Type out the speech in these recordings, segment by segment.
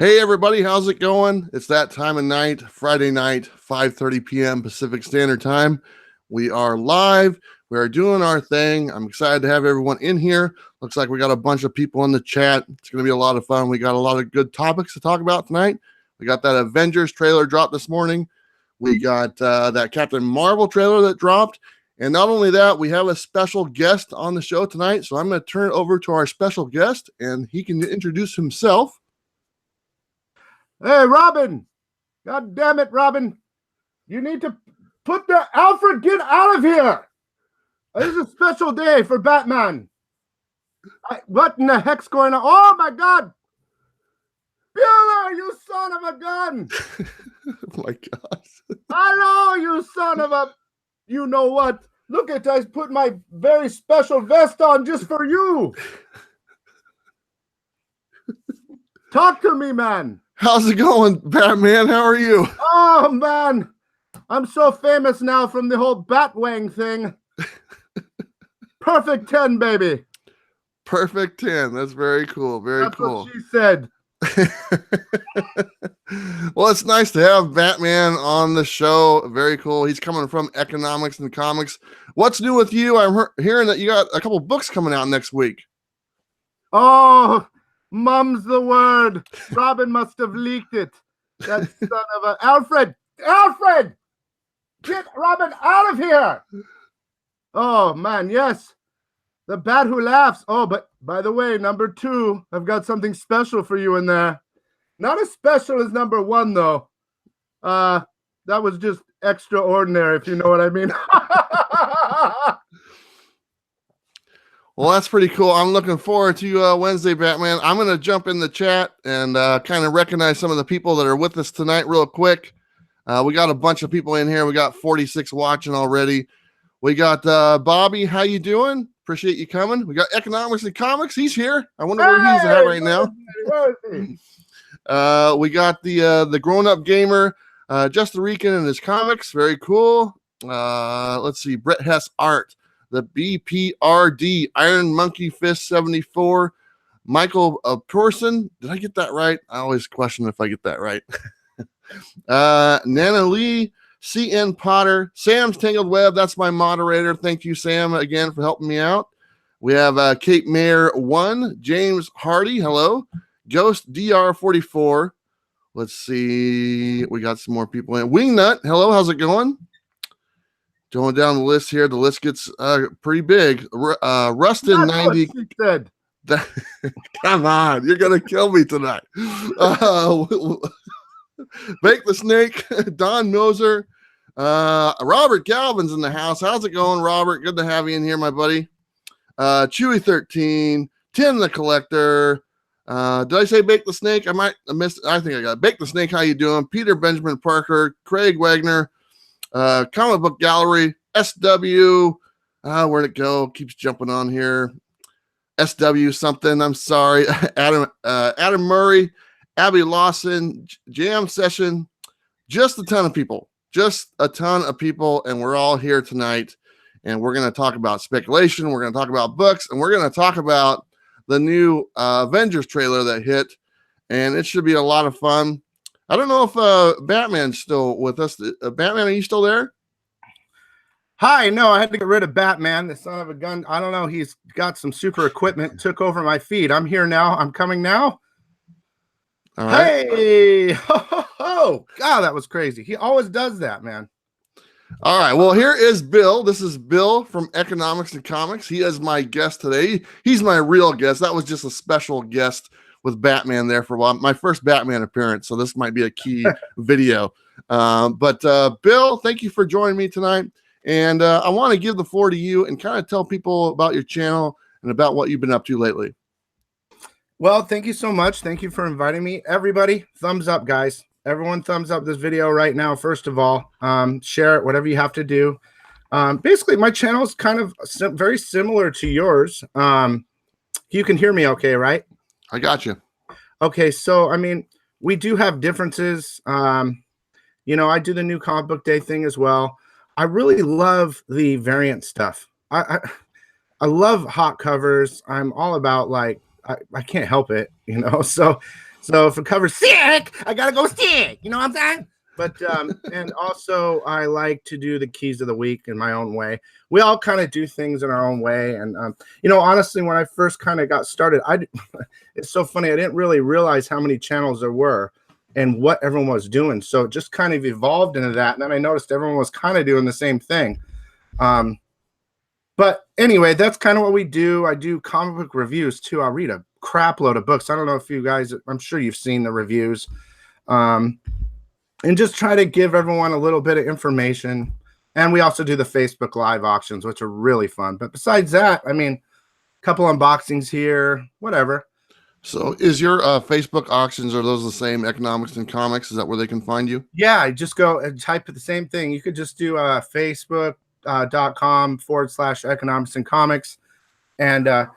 Hey everybody, how's it going? It's that time of night, Friday night, 5:30 p.m. Pacific Standard Time. We are live. We are doing our thing. I'm excited to have everyone in here. Looks like we got a bunch of people in the chat. It's going to be a lot of fun. We got a lot of good topics to talk about tonight. We got that Avengers trailer dropped this morning. We got that Captain Marvel trailer that dropped. And not only that, we have a special guest on the show tonight. So I'm going to turn it over to our special guest, and he can introduce himself. Hey, Robin. God damn it, Robin. You need to put the Alfred, get out of here. This is a special day for Batman. What in the heck's going on? Oh, my God. Bueller, you son of a gun. Oh, my gosh. Hello, you son of a... You know what? Look at, I put my very special vest on just for you. Talk to me, man. How's it going, Batman? How are you? Oh, man. I'm so famous now from the whole Batwang thing. Perfect 10, baby. Perfect 10. That's very cool. Very That's cool. What she said. Well, it's nice to have Batman on the show. Very cool. He's coming from economics and comics. What's new with you? I'm hearing that you got a couple books coming out next week. Oh, mum's the word. Robin must have leaked it. That son of a... Alfred! Alfred! Get Robin out of here! Oh, man, yes. The Bat Who Laughs. Oh, but by the way, number 2, I've got something special for you in there. Not as special as number 1, though. That was just extraordinary, if you know what I mean. Well, that's pretty cool. I'm looking forward to Wednesday, Batman. I'm going to jump in the chat and kind of recognize some of the people that are with us tonight real quick. We got a bunch of people in here. We got 46 watching already. We got Bobby. How you doing? Appreciate you coming. We got Economics and Comics. He's here. I wonder where he's at right now. Where is he? We got the grown-up gamer, Justin Rican and his comics. Very cool. Let's see. Brett Hess Art. The BPRD, Iron Monkey Fist 74, Michael Person. Did I get that right? I always question if I get that right. Nana Lee, CN Potter, Sam's Tangled Web. That's my moderator. Thank you, Sam, again for helping me out. We have Kate Mayer 1, James Hardy. Hello. Ghost DR44. Let's see. We got some more people in. Wingnut. Hello. How's it going? Going down the list here, the list gets pretty big. Rustin 90. Come on, you're gonna kill me tonight. Bake the Snake, Don Moser, Robert Galvin's in the house. How's it going, Robert? Good to have you in here, my buddy. Chewy 13, Tim the Collector. Did I say Bake the Snake? I might have missed. I think I got Bake the Snake. How you doing? Peter Benjamin Parker, Craig Wagner. Comic Book Gallery, SW, where'd it go? Keeps jumping on here. SW something, I'm sorry. Adam Murray, Abby Lawson, Jam Session, just a ton of people, and we're all here tonight, and we're going to talk about speculation, we're going to talk about books, and we're going to talk about the new Avengers trailer that hit, and it should be a lot of fun. I don't know if Batman's still with us. Batman, are you still there? Hi, no, I had to get rid of Batman, the son of a gun. I don't know. He's got some super equipment, took over my feed. I'm here now. I'm coming now. All right. Hey, oh, God, that was crazy. He always does that, man. All right. Well, here is Bill. This is Bill from Economics and Comics. He is my guest today. He's my real guest. That was just a special guest with Batman there for a while. My first Batman appearance, so this might be a key video. But Bill, thank you for joining me tonight. And I want to give the floor to you and kind of tell people about your channel and about what you've been up to lately. Well, thank you so much. Thank you for inviting me. Everybody, thumbs up, guys. Everyone thumbs up this video right now, first of all. Share it, whatever you have to do. Basically, my channel is kind of very similar to yours. You can hear me okay, right? I got you. Okay, so, I mean, we do have differences. You know, I do the new comic book day thing as well. I really love the variant stuff. I love hot covers. I'm all about, like, I can't help it, you know? So So if it covers sick, I gotta go sick. You know what I'm saying? But and also I like to do the keys of the week in my own way. We all kind of do things in our own way, and honestly, when I first kind of got started, it's so funny. I didn't really realize how many channels there were and what everyone was doing. So it just kind of evolved into that, and then I noticed everyone was kind of doing the same thing. But anyway, that's kind of what we do. I do comic book reviews too. I'll read a crap load of books. I don't know if you guys, I'm sure you've seen the reviews. And just try to give everyone a little bit of information. And we also do the Facebook Live auctions, which are really fun. But besides that, I mean, a couple unboxings here, whatever. So is your Facebook auctions, are those the same, Economics and Comics? Is that where they can find you? Yeah, I just go and type the same thing. You could just do facebook.com/economics and comics. And, I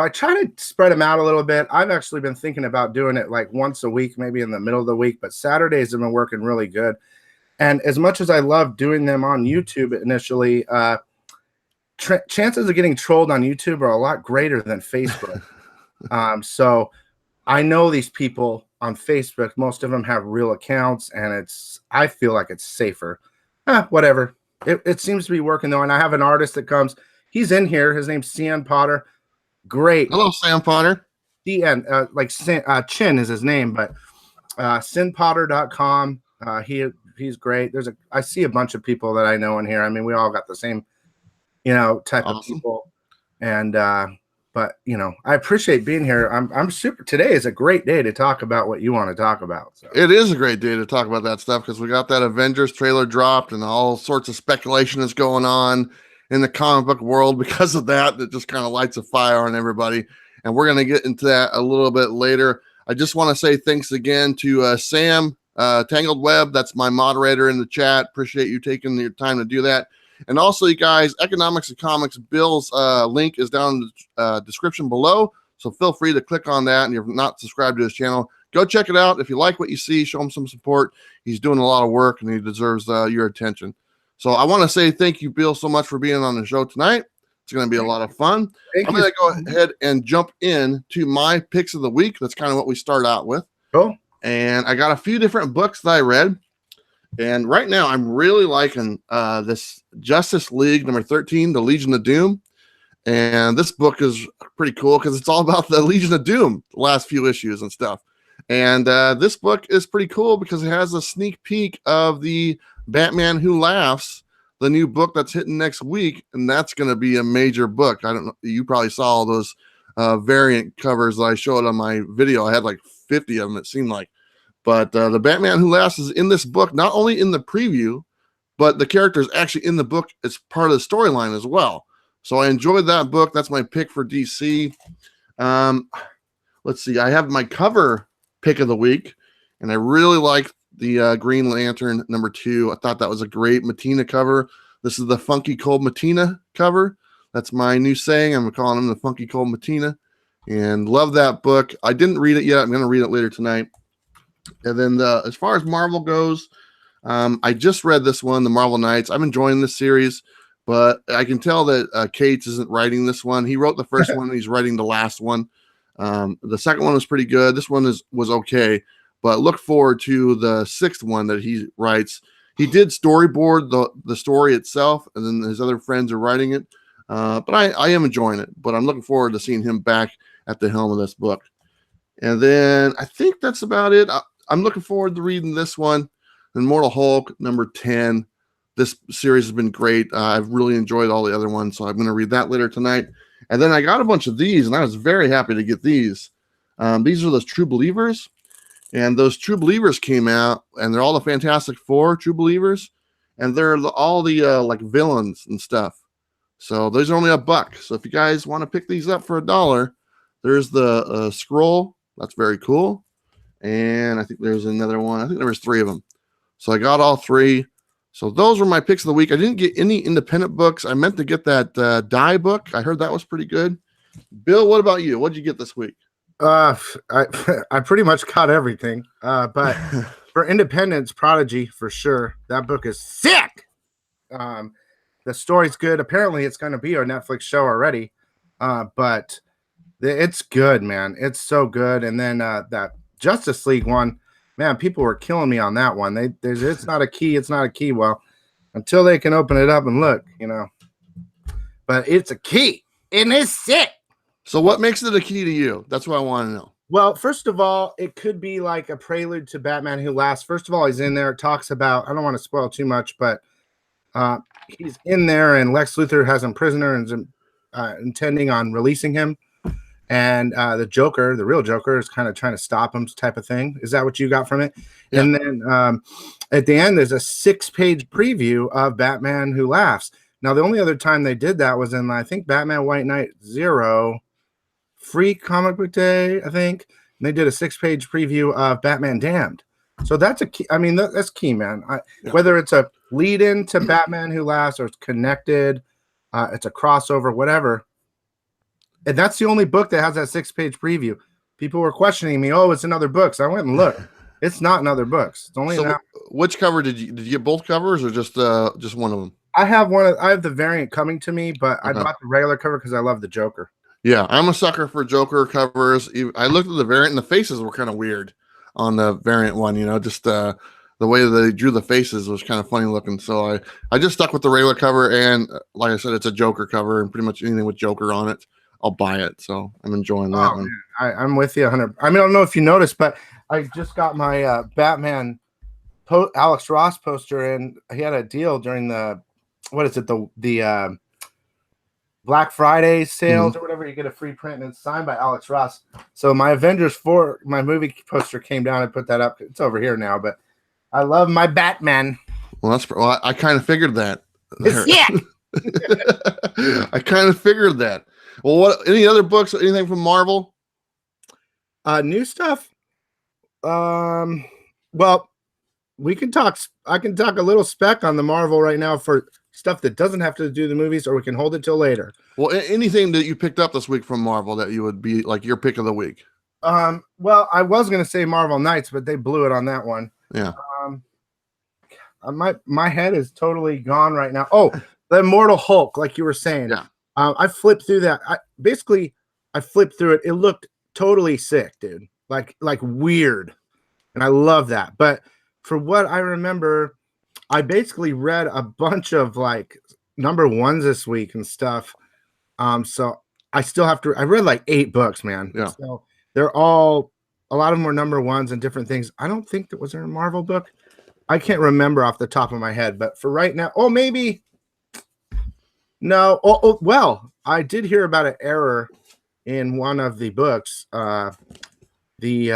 try to spread them out a little bit. I've actually been thinking about doing it like once a week, maybe in the middle of the week, but Saturdays have been working really good. And as much as I love doing them on YouTube initially, chances of getting trolled on YouTube are a lot greater than Facebook. So I know these people on Facebook, most of them have real accounts, and I feel like it's safer. Whatever. It seems to be working though. And I have an artist that comes, he's in here. His name's CN Potter. Great. Hello, Sam Potter. CN, Chin is his name, but sinpotter.com. He's great. I see a bunch of people that I know in here. I mean, we all got the same, type of people. And but I appreciate being here. I'm super. Today is a great day to talk about what you want to talk about. So. It is a great day to talk about that stuff because we got that Avengers trailer dropped and all sorts of speculation is going on in the comic book world because of that. That just kind of lights a fire on everybody. And we're going to get into that a little bit later. I just want to say thanks again to Sam, Tangled Web. That's my moderator in the chat. Appreciate you taking your time to do that. And also, you guys, Economics and Comics, Bill's link is down in the description below. So feel free to click on that. And if you're not subscribed to his channel, go check it out. If you like what you see, show him some support. He's doing a lot of work and he deserves your attention. So I want to say thank you, Bill, so much for being on the show tonight. It's going to be a lot of fun. I'm going to go ahead and jump in to my picks of the week. That's kind of what we start out with. Cool. And I got a few different books that I read. And right now I'm really liking this Justice League number 13, The Legion of Doom. And this book is pretty cool because it's all about the Legion of Doom, the last few issues and stuff. And this book is pretty cool because it has a sneak peek of the Batman Who Laughs, the new book that's hitting next week, and that's going to be a major book. I don't know, you probably saw all those variant covers that I showed on my video. I had like 50 of them, it seemed like. But the Batman Who Laughs is in this book, not only in the preview, but the character is actually in the book as part of the storyline as well. So I enjoyed that book. That's my pick for DC. Let's see. I have my cover pick of the week, and I really like the Green Lantern number 2. I thought that was a great Matina cover. This is the Funky Cold Matina cover. That's my new saying. I'm calling him the Funky Cold Matina, and love that book. I didn't read it yet. I'm going to read it later tonight. And then as far as Marvel goes, I just read this one, The Marvel Knights. I'm enjoying this series, but I can tell that Cates isn't writing this one. He wrote the first one, and he's writing the last one. The second one was pretty good. This one was okay, but look forward to the 6th one that he writes. He did storyboard the story itself, and then his other friends are writing it. But I am enjoying it, but I'm looking forward to seeing him back at the helm of this book. And then I think that's about it. I'm looking forward to reading this one, Immortal Hulk number 10. This series has been great. I've really enjoyed all the other ones, so I'm going to read that later tonight. And then I got a bunch of these, and I was very happy to get these. These are those True Believers, and those True Believers came out, and they're all the Fantastic Four True Believers, and they're all the like villains and stuff. So those are only $1. So if you guys want to pick these up for $1, there's the scroll. That's very cool. And I think there's another one. I think there was 3 of them. So I got all 3. So those were my picks of the week. I didn't get any independent books. I meant to get that Die book. I heard that was pretty good. Bill, what about you? What did you get this week? I pretty much caught everything. But for Independence, Prodigy, for sure. That book is sick. The story's good. Apparently, it's going to be a Netflix show already. But it's good, man. It's so good. And then that Justice League one, man, people were killing me on that one. It's not a key. It's not a key. Well, until they can open it up and look, but it's a key and it's sick. So what makes it a key to you? That's what I want to know. Well, first of all, it could be like a prelude to Batman Who Laughs. First of all, he's in there. It talks about, I don't want to spoil too much, but he's in there and Lex Luthor has him prisoner and is intending on releasing him. And the Joker, the real Joker, is kind of trying to stop him type of thing. Is that what you got from it? Yeah. And then at the end, there's a 6-page preview of Batman Who Laughs. Now, the only other time they did that was in, I think, Batman White Knight Zero, Free Comic Book Day, I think. And they did a 6-page preview of Batman Damned. So that's a key. I mean, that's key, man. Whether it's a lead-in to Batman Who Laughs or it's connected, it's a crossover, whatever. And that's the only book that has that 6-page preview. People were questioning me, oh, it's in other books. I went and looked. It's not in other books. It's only in which cover did you get both covers or just one of them? I have the variant coming to me, but I bought the regular cover because I love the Joker. Yeah, I'm a sucker for Joker covers. I looked at the variant and the faces were kind of weird on the variant one, just the way they drew the faces was kind of funny looking. So I just stuck with the regular cover, and like I said, it's a Joker cover, and pretty much anything with Joker on it, I'll buy it. So I'm enjoying that one. I'm with you 100. I mean, I don't know if you noticed, but I just got my Batman Alex Ross poster, and he had a deal during the Black Friday sales or whatever. You get a free print, and it's signed by Alex Ross. So my Avengers 4, my movie poster came down and put that up. It's over here now, but I love my Batman. Well, I kind of figured that. Yeah. I kind of figured that. Well, any other books? Anything from Marvel? New stuff. Well, we can talk. I can talk a little spec on the Marvel right now for stuff that doesn't have to do the movies, or we can hold it till later. Well, anything that you picked up this week from Marvel that you would be like your pick of the week? Well, I was going to say Marvel Knights, but they blew it on that one. Yeah. My head is totally gone right now. Oh, the Immortal Hulk, like you were saying. Yeah. I flipped through that. I flipped through it. It looked totally sick, dude. Like weird. And I love that. But for what I remember, I basically read a bunch of like number ones this week and stuff. So I still have to. I read like 8 books, man. Yeah. So they're all, a lot of them were number ones and different things. I don't think was there a Marvel book. I can't remember off the top of my head. But for right now, maybe. No. Well, I did hear about an error in one of the books. What is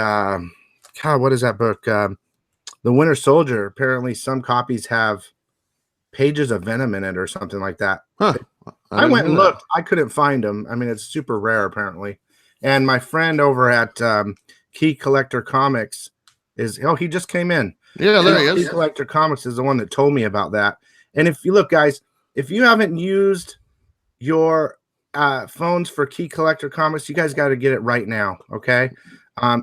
that book? The Winter Soldier. Apparently, some copies have pages of venom in it or something like that. Huh. I went and looked. I couldn't find them. I mean, it's super rare apparently. And my friend over at Key Collector Comics he just came in. Yeah, there he is. Key Collector Comics is the one that told me about that. And if you look, guys, if you haven't used your phones for Key Collector Comics, you guys got to get it right now. Okay.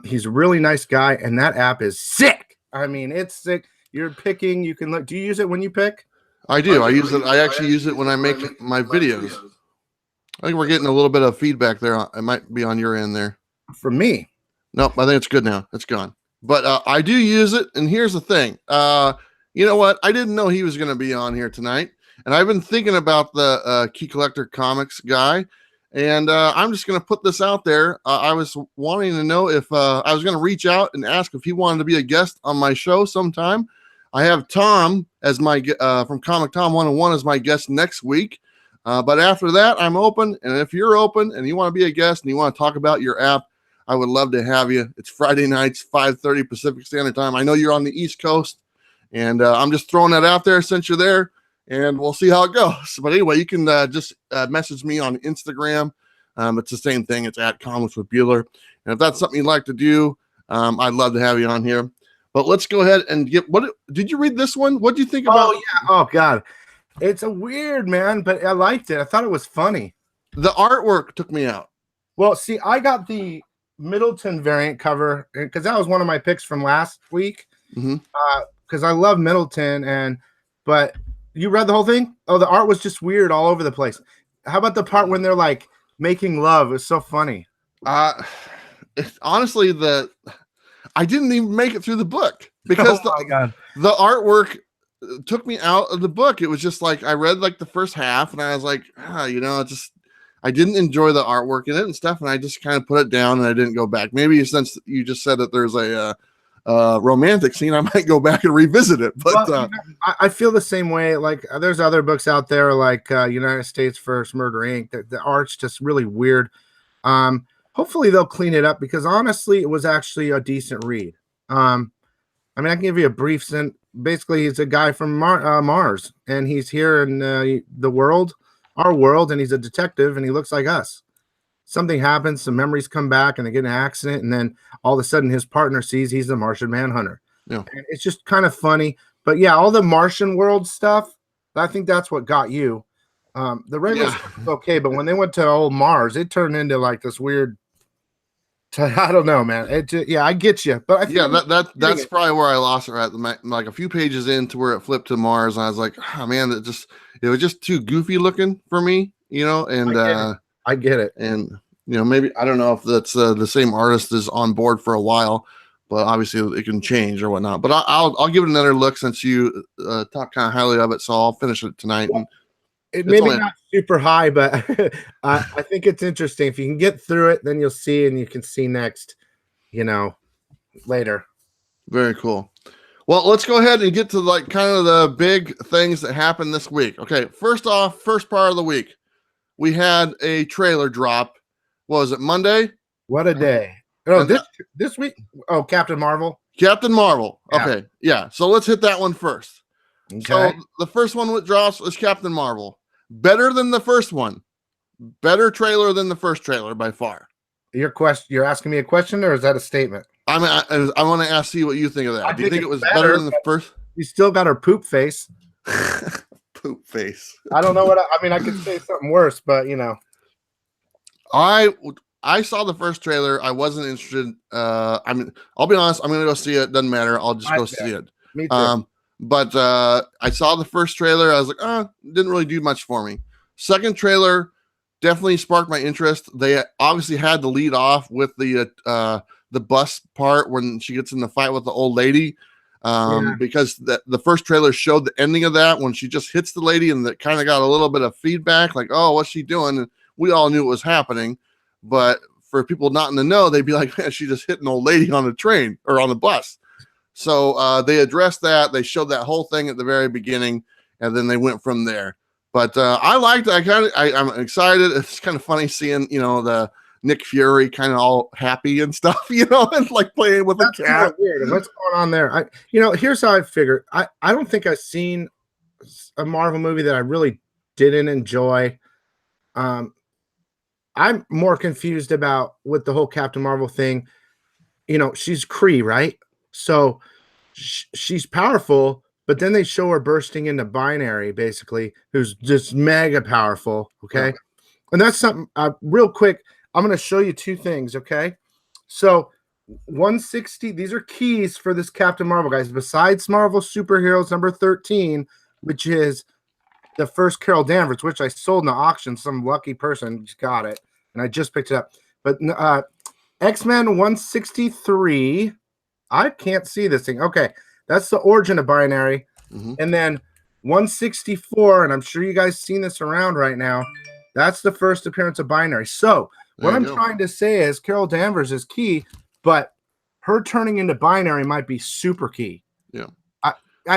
He's a really nice guy, and that app is sick. I mean, it's sick. You're picking. You can look. Do you use it when you pick? I do. I use it. I actually use it when I make my videos. I think we're getting a little bit of feedback there. It might be on your end there. For me. Nope. I think it's good now. It's gone. But I do use it. And here's the thing. You know what? I didn't know he was going to be on here tonight. And I've been thinking about the Key Collector Comics guy. And I'm just going to put this out there. I was wanting to know if I was going to reach out and ask if he wanted to be a guest on my show sometime. I have Tom as my from Comic Tom 101 as my guest next week. But after that, I'm open. And if you're open and you want to be a guest and you want to talk about your app, I would love to have you. It's Friday nights, 5:30 Pacific Standard Time. I know you're on the East Coast. And I'm just throwing that out there since you're there. And we'll see how it goes. But anyway, you can just message me on Instagram. It's the same thing. It's at Comics with Bueller. And if that's something you'd like to do, I'd love to have you on here. But let's go ahead and did you read this one? What do you think about? Oh, yeah. Oh, God. It's a weird, man, but I liked it. I thought it was funny. The artwork took me out. Well, see, I got the Middleton variant cover because that was one of my picks from last week. Because I love Middleton, but you read the whole thing? Oh, the art was just weird all over the place. How about the part when they're like making love? It was so funny. Honestly, I didn't even make it through the book because my God. the artwork took me out of the book. It was just like I read like the first half and I was like, I didn't enjoy the artwork in it and stuff, and I just kind of put it down and I didn't go back. Maybe since you just said that there's a romantic scene, I might go back and revisit it. But I feel the same way. Like there's other books out there, like United States First Murder Inc. The art's just really weird. Hopefully they'll clean it up because honestly, it was actually a decent read. I can give you a brief sense. Basically, he's a guy from Mars, and he's here in our world, and he's a detective, and he looks like us. Something happens, some memories come back, and they get in an accident, and then all of a sudden his partner sees he's the Martian Manhunter. Yeah. And it's just kind of funny. But yeah, all the Martian world stuff, I think that's what got you. The regular stuff was okay, but when they went to old Mars, it turned into like this weird. I don't know, man. I get you, but that's probably where I lost it. Right, like a few pages into where it flipped to Mars, and I was like, oh man, it was just too goofy looking for me, And I get it, and maybe I don't know if that's the same artist is on board for a while, but obviously it can change or whatnot. But I'll give it another look since you talk kind of highly of it, so I'll finish it tonight. Well, it maybe not super high, but I think it's interesting. If you can get through it, then you'll see, and you can see next, later. Very cool. Well, let's go ahead and get to like kind of the big things that happened this week. Okay, first part of the week, we had a trailer drop. What was it, Monday? What a day. Oh, this week? Oh, Captain Marvel. Captain Marvel. Okay, yeah. So let's hit that one first. Okay. So the first one that drops is Captain Marvel. Better than the first one. Better trailer than the first trailer by far. You're asking me a question, or is that a statement? I want to ask you what you think of that. Do you think it was better than the first? You still got her poop face. Poop face. I don't know I could say something worse, but I saw the first trailer. I wasn't interested. I'll be honest. I'm gonna go see it. Doesn't matter. I'll just go see it. Me too. But I saw the first trailer. I was like, didn't really do much for me. Second trailer definitely sparked my interest. They obviously had to lead off with the bus part when she gets in the fight with the old lady, because the first trailer showed the ending of that when she just hits the lady, and that kind of got a little bit of feedback, like, oh, what's she doing? And we all knew it was happening, but for people not in the know, they'd be like, man, she just hit an old lady on the train or on the bus. So they addressed that. They showed that whole thing at the very beginning, and then they went from there. But I liked it. I'm excited. It's kind of funny seeing, the Nick Fury kind of all happy and stuff, and like playing with a cat. Kind of weird. What's going on there? Here's how I figured. I don't think I've seen a Marvel movie that I really didn't enjoy. I'm more confused about with the whole Captain Marvel thing. She's Kree, right? So she's powerful, but then they show her bursting into Binary, basically, who's just mega powerful. Okay. Yeah. And that's something real quick. I'm going to show you two things. Okay. So 160, these are keys for this Captain Marvel, guys. Besides Marvel Superheroes number 13, which is the first Carol Danvers, which I sold in the auction. Some lucky person just got it, and I just picked it up. But X-Men 163, I can't see this thing. Okay, that's the origin of Binary. Mm-hmm. And then 164, and I'm sure you guys seen this around right now, that's the first appearance of Binary. So what I'm trying to say is Carol Danvers is key, but her turning into Binary might be super key. Yeah.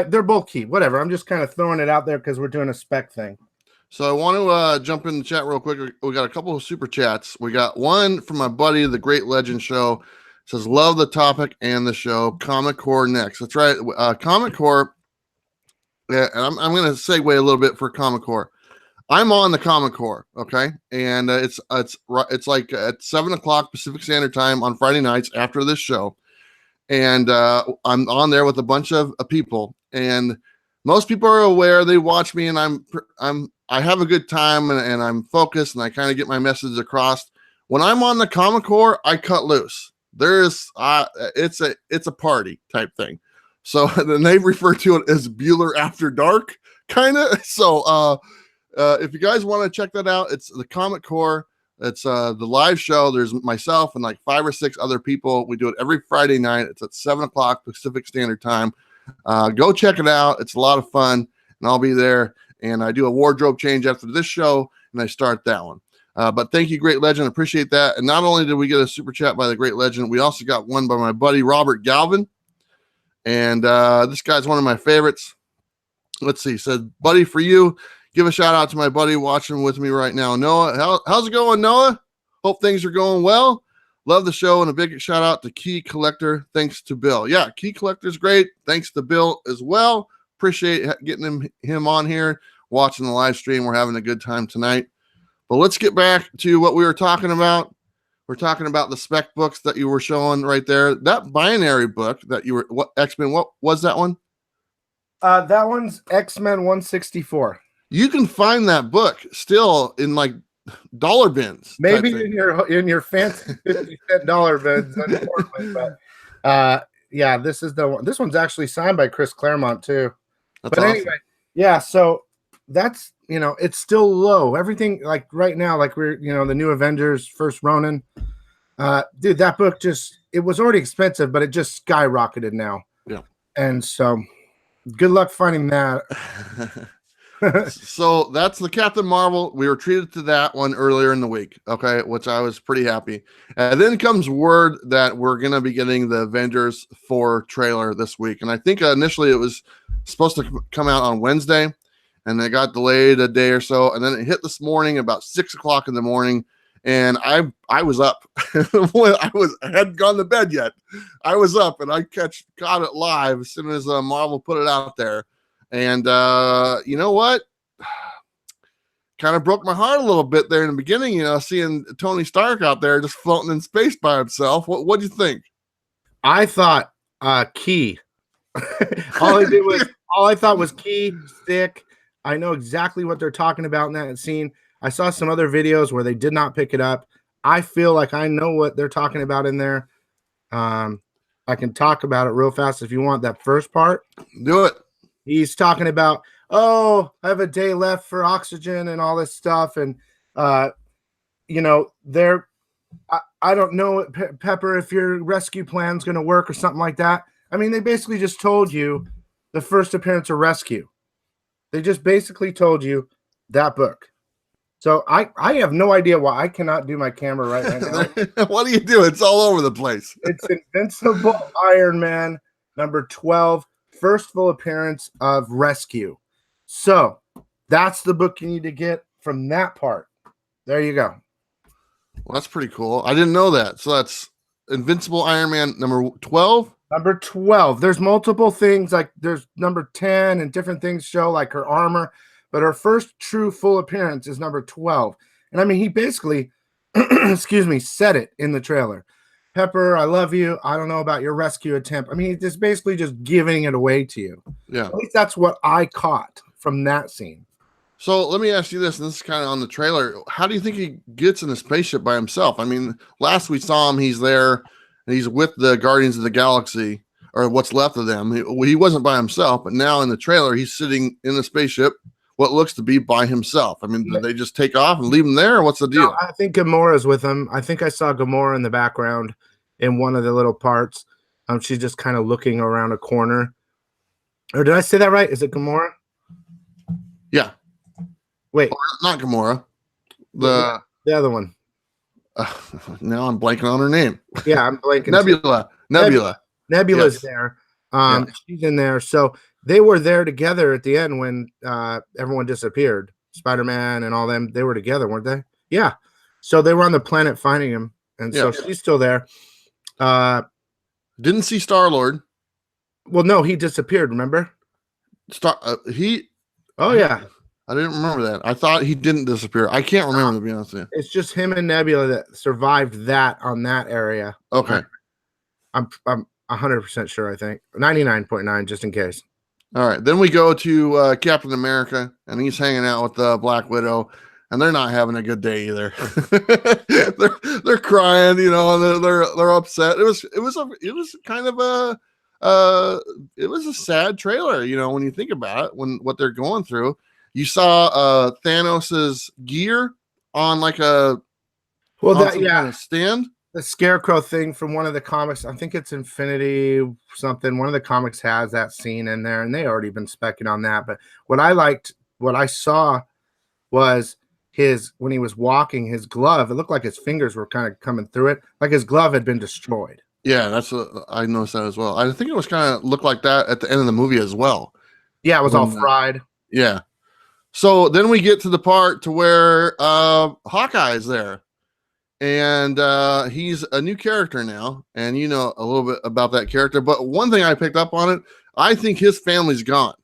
They're both key. Whatever. I'm just kind of throwing it out there because we're doing a spec thing. So I want to jump in the chat real quick. We got a couple of super chats. We got one from my buddy, the Great Legend Show. It says, love the topic and the show. Comic Core next. That's right. Comic Core. Yeah, and I'm going to segue a little bit for Comic Core. I'm on the Comic Core, okay? And it's like at 7:00 Pacific Standard Time on Friday nights after this show. And I'm on there with a bunch of people, and most people are aware. They watch me, and I have a good time, and I'm focused, and I kind of get my message across. When I'm on the Comic Core, I cut loose. There's it's a party type thing. So then they refer to it as Bueller After Dark, kind of. So if you guys want to check that out, it's the Comic Core. It's the live show. There's myself and like 5 or 6 other people. We do it every Friday night. It's at 7 o'clock Pacific Standard Time. Go check it out. It's a lot of fun, and I'll be there. And I do a wardrobe change after this show, and I start that one. But thank you, Great Legend. Appreciate that. And not only did we get a super chat by the Great Legend, we also got one by my buddy Robert Galvin. And this guy's one of my favorites. Let's see. Said, buddy, for you, give a shout out to my buddy watching with me right now, Noah. How's it going, Noah? Hope things are going well. Love the show, and a big shout out to Key Collector. Thanks to Bill. Yeah, Key Collector's great. Thanks to Bill as well. Appreciate getting him on here, watching the live stream. We're having a good time tonight. But let's get back to what we were talking about. We're talking about the spec books that you were showing right there. That binary book that you were, X-Men, what was that one? That one's X-Men 164. You can find that book still in like dollar bins. Maybe in your fancy 50-cent dollar bins, unfortunately. But yeah, this is the one. This one's actually signed by Chris Claremont too. That's but awesome. Anyway, yeah, so that's, it's still low. Everything like right now, like we're, the new Avengers, First Ronin. Dude, that book it was already expensive, but it just skyrocketed now. Yeah. And so good luck finding that. So that's the Captain Marvel. We were treated to that one earlier in the week, okay, which I was pretty happy. And then comes word that we're going to be getting the Avengers 4 trailer this week. And I think initially it was supposed to come out on Wednesday, and it got delayed a day or so. And then it hit this morning about 6 o'clock in the morning. And I was up when I hadn't gone to bed yet. I was up, and I caught it live as soon as Marvel put it out there. And you know what? Kind of broke my heart a little bit there in the beginning, seeing Tony Stark out there just floating in space by himself. What do you think? I thought Key. all I thought was Key, stick. I know exactly what they're talking about in that scene. I saw some other videos where they did not pick it up. I feel like I know what they're talking about in there. I can talk about it real fast if you want that first part. Do it. He's talking about, I have a day left for oxygen and all this stuff. And, I don't know, Pepper, if your rescue plan's going to work or something like that. I mean, they basically just told you the first appearance of Rescue. They just basically told you that book. So I have no idea why I cannot do my camera right now. What do you do? It's all over the place. It's Invincible Iron Man, number 12. First full appearance of Rescue. So that's the book you need to get from that part. There you go. Well, that's pretty cool. I didn't know that. So that's Invincible Iron Man number 12. Number 12. There's multiple things, like there's number 10 and different things show like her armor, but her first true full appearance is number 12. And I mean, he basically, said it in the trailer. Pepper, I love you. I don't know about your rescue attempt. I mean, it's basically just giving it away to you. Yeah. At least that's what I caught from that scene. So let me ask you this, and this is kind of on the trailer. How do you think he gets in a spaceship by himself? I mean, last we saw him, he's there, and he's with the Guardians of the Galaxy, or what's left of them. He wasn't by himself, but now in the trailer, he's sitting in the spaceship, what looks to be by himself. I mean, did they just take off and leave him there, or what's the deal? No, I think Gamora's with him. I think I saw Gamora in the background in one of the little parts. She's just kind of looking around a corner. Or did I say that right? Is it Gamora? Yeah. Wait. Or not Gamora. The other one. Now I'm blanking on her name. Yeah, I'm blanking. Nebula's there. She's in there. So they were there together at the end when everyone disappeared. Spider-Man and all them, they were together, weren't they? Yeah. So they were on the planet finding him. And so she's still there. Didn't see Star-Lord. Well, no, he disappeared, remember? Oh, yeah. I didn't remember that. I thought he didn't disappear. I can't remember, to be honest with you. It's just him and Nebula that survived that on that area. Okay. I'm 100% sure, I think. 99.9, just in case. All right. Then we go to Captain America, and he's hanging out with the Black Widow, and they're not having a good day either. they're crying, and they're upset. It was kind of a sad trailer, when you think about it, what they're going through. You saw Thanos's gear on like a Well, on some kind of stand. The Scarecrow thing from one of the comics. I think it's Infinity something. One of the comics has that scene in there, and they already been specking on that. But what I saw was when he was walking, his glove. It looked like his fingers were kind of coming through it, like his glove had been destroyed. Yeah, that's what I noticed that as well. I think it was kind of looked like that at the end of the movie as well. Yeah, it was all fried. Yeah. So then we get to the part to where Hawkeye is there. And he's a new character now, and you know a little bit about that character. But one thing I picked up on it, I think his family's gone.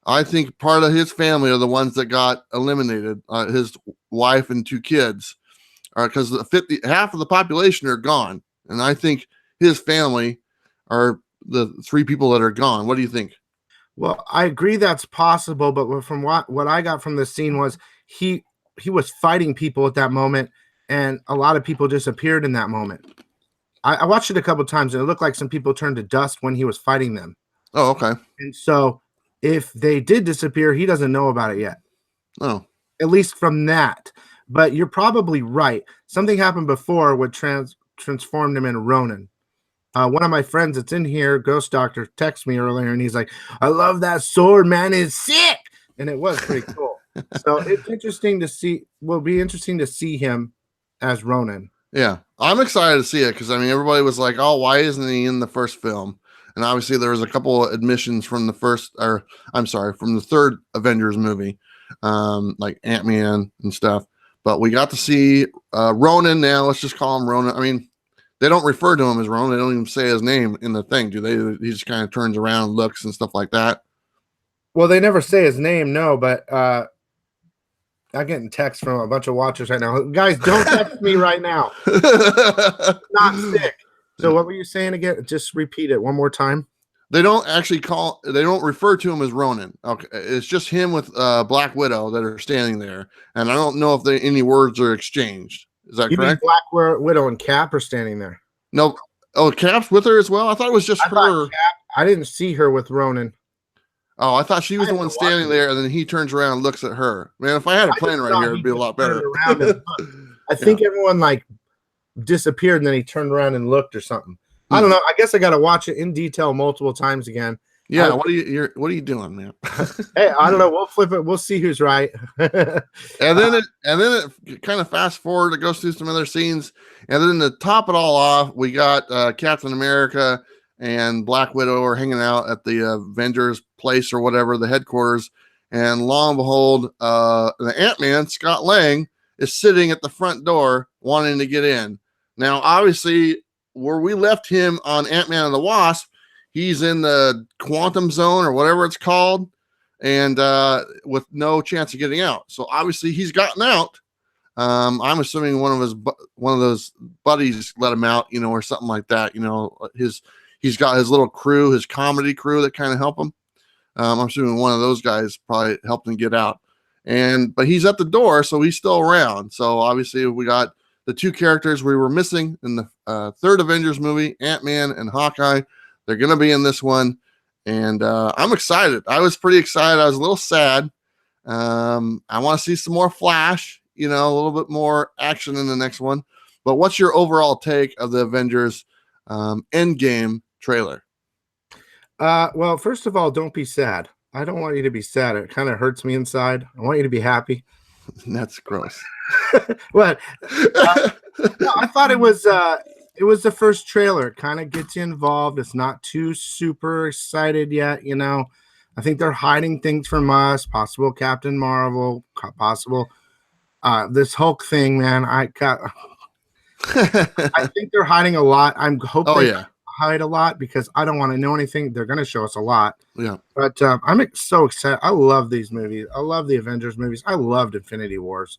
I think part of his family are the ones that got eliminated. His wife and 2 kids, because half of the population are gone, and I think his family are the 3 people that are gone. What do you think? Well, I agree that's possible, but from what I got from the scene was he was fighting people at that moment. And a lot of people disappeared in that moment. I watched it a couple of times, and it looked like some people turned to dust when he was fighting them. Oh, okay. And so if they did disappear, he doesn't know about it yet. Oh. At least from that. But you're probably right. Something happened before what transformed him into Ronin. One of my friends that's in here, Ghost Doctor, texted me earlier, and he's like, I love that sword, man. It's sick. And it was pretty cool. So it's interesting to see. Will be interesting to see him as Ronin. Yeah, I'm excited to see it because I mean everybody was like, "Oh, why isn't he in the first film?" And obviously there was a couple of admissions from from the third Avengers movie, like Ant-Man and stuff. But we got to see Ronin now. Let's just call him Ronin. I mean, they don't refer to him as Ronin. They don't even say his name in the thing, do they? He just kind of turns around, looks, and stuff like that. Well, they never say his name, no, but I'm getting texts from a bunch of watchers right now. Guys, don't text me right now. Not sick. So what were you saying again? Just repeat it one more time. They don't refer to him as Ronin. Okay. It's just him with Black Widow that are standing there. And I don't know if any words are exchanged. Is that correct? Black Widow and Cap are standing there. No. Oh, Cap's with her as well? I thought it was just her. I didn't see her with Ronin. Oh, I thought she was the one standing there, and then he turns around and looks at her. Man, if I had a plane right here, it'd be a lot better. I think everyone like disappeared, and then he turned around and looked or something. I don't know. I guess I got to watch it in detail multiple times again. Yeah, what are you doing, man? Hey, I don't know. We'll flip it. We'll see who's right. and then it kind of fast forward. It goes through some other scenes, and then to top it all off, we got Captain America and Black Widow are hanging out at the Avengers place or whatever, the headquarters. And lo and behold, the Ant-Man, Scott Lang, is sitting at the front door wanting to get in. Now, obviously, where we left him on Ant-Man and the Wasp, he's in the quantum zone or whatever it's called, and with no chance of getting out. So obviously he's gotten out. I'm assuming one of those buddies let him out, or something like that. He's got his little crew, his comedy crew that kind of help him. I'm assuming one of those guys probably helped him get out. But he's at the door, so he's still around. So obviously we got the 2 characters we were missing in the third Avengers movie, Ant-Man and Hawkeye. They're going to be in this one. And I'm excited. I was pretty excited. I was a little sad. I want to see some more Flash, a little bit more action in the next one. But what's your overall take of the Avengers Endgame trailer? Well, first of all, don't be sad. I don't want you to be sad. It kind of hurts me inside. I want you to be happy. That's gross. What? No, I thought it was the first trailer. It kind of gets you involved. It's not too super excited yet, I think they're hiding things from us. Possible Captain Marvel, possible this Hulk thing, man. I think they're hiding a lot. I'm hoping hide a lot because I don't want to know anything. They're going to show us a lot. Yeah. But I'm so excited. I love these movies. I love the Avengers movies. I loved Infinity Wars.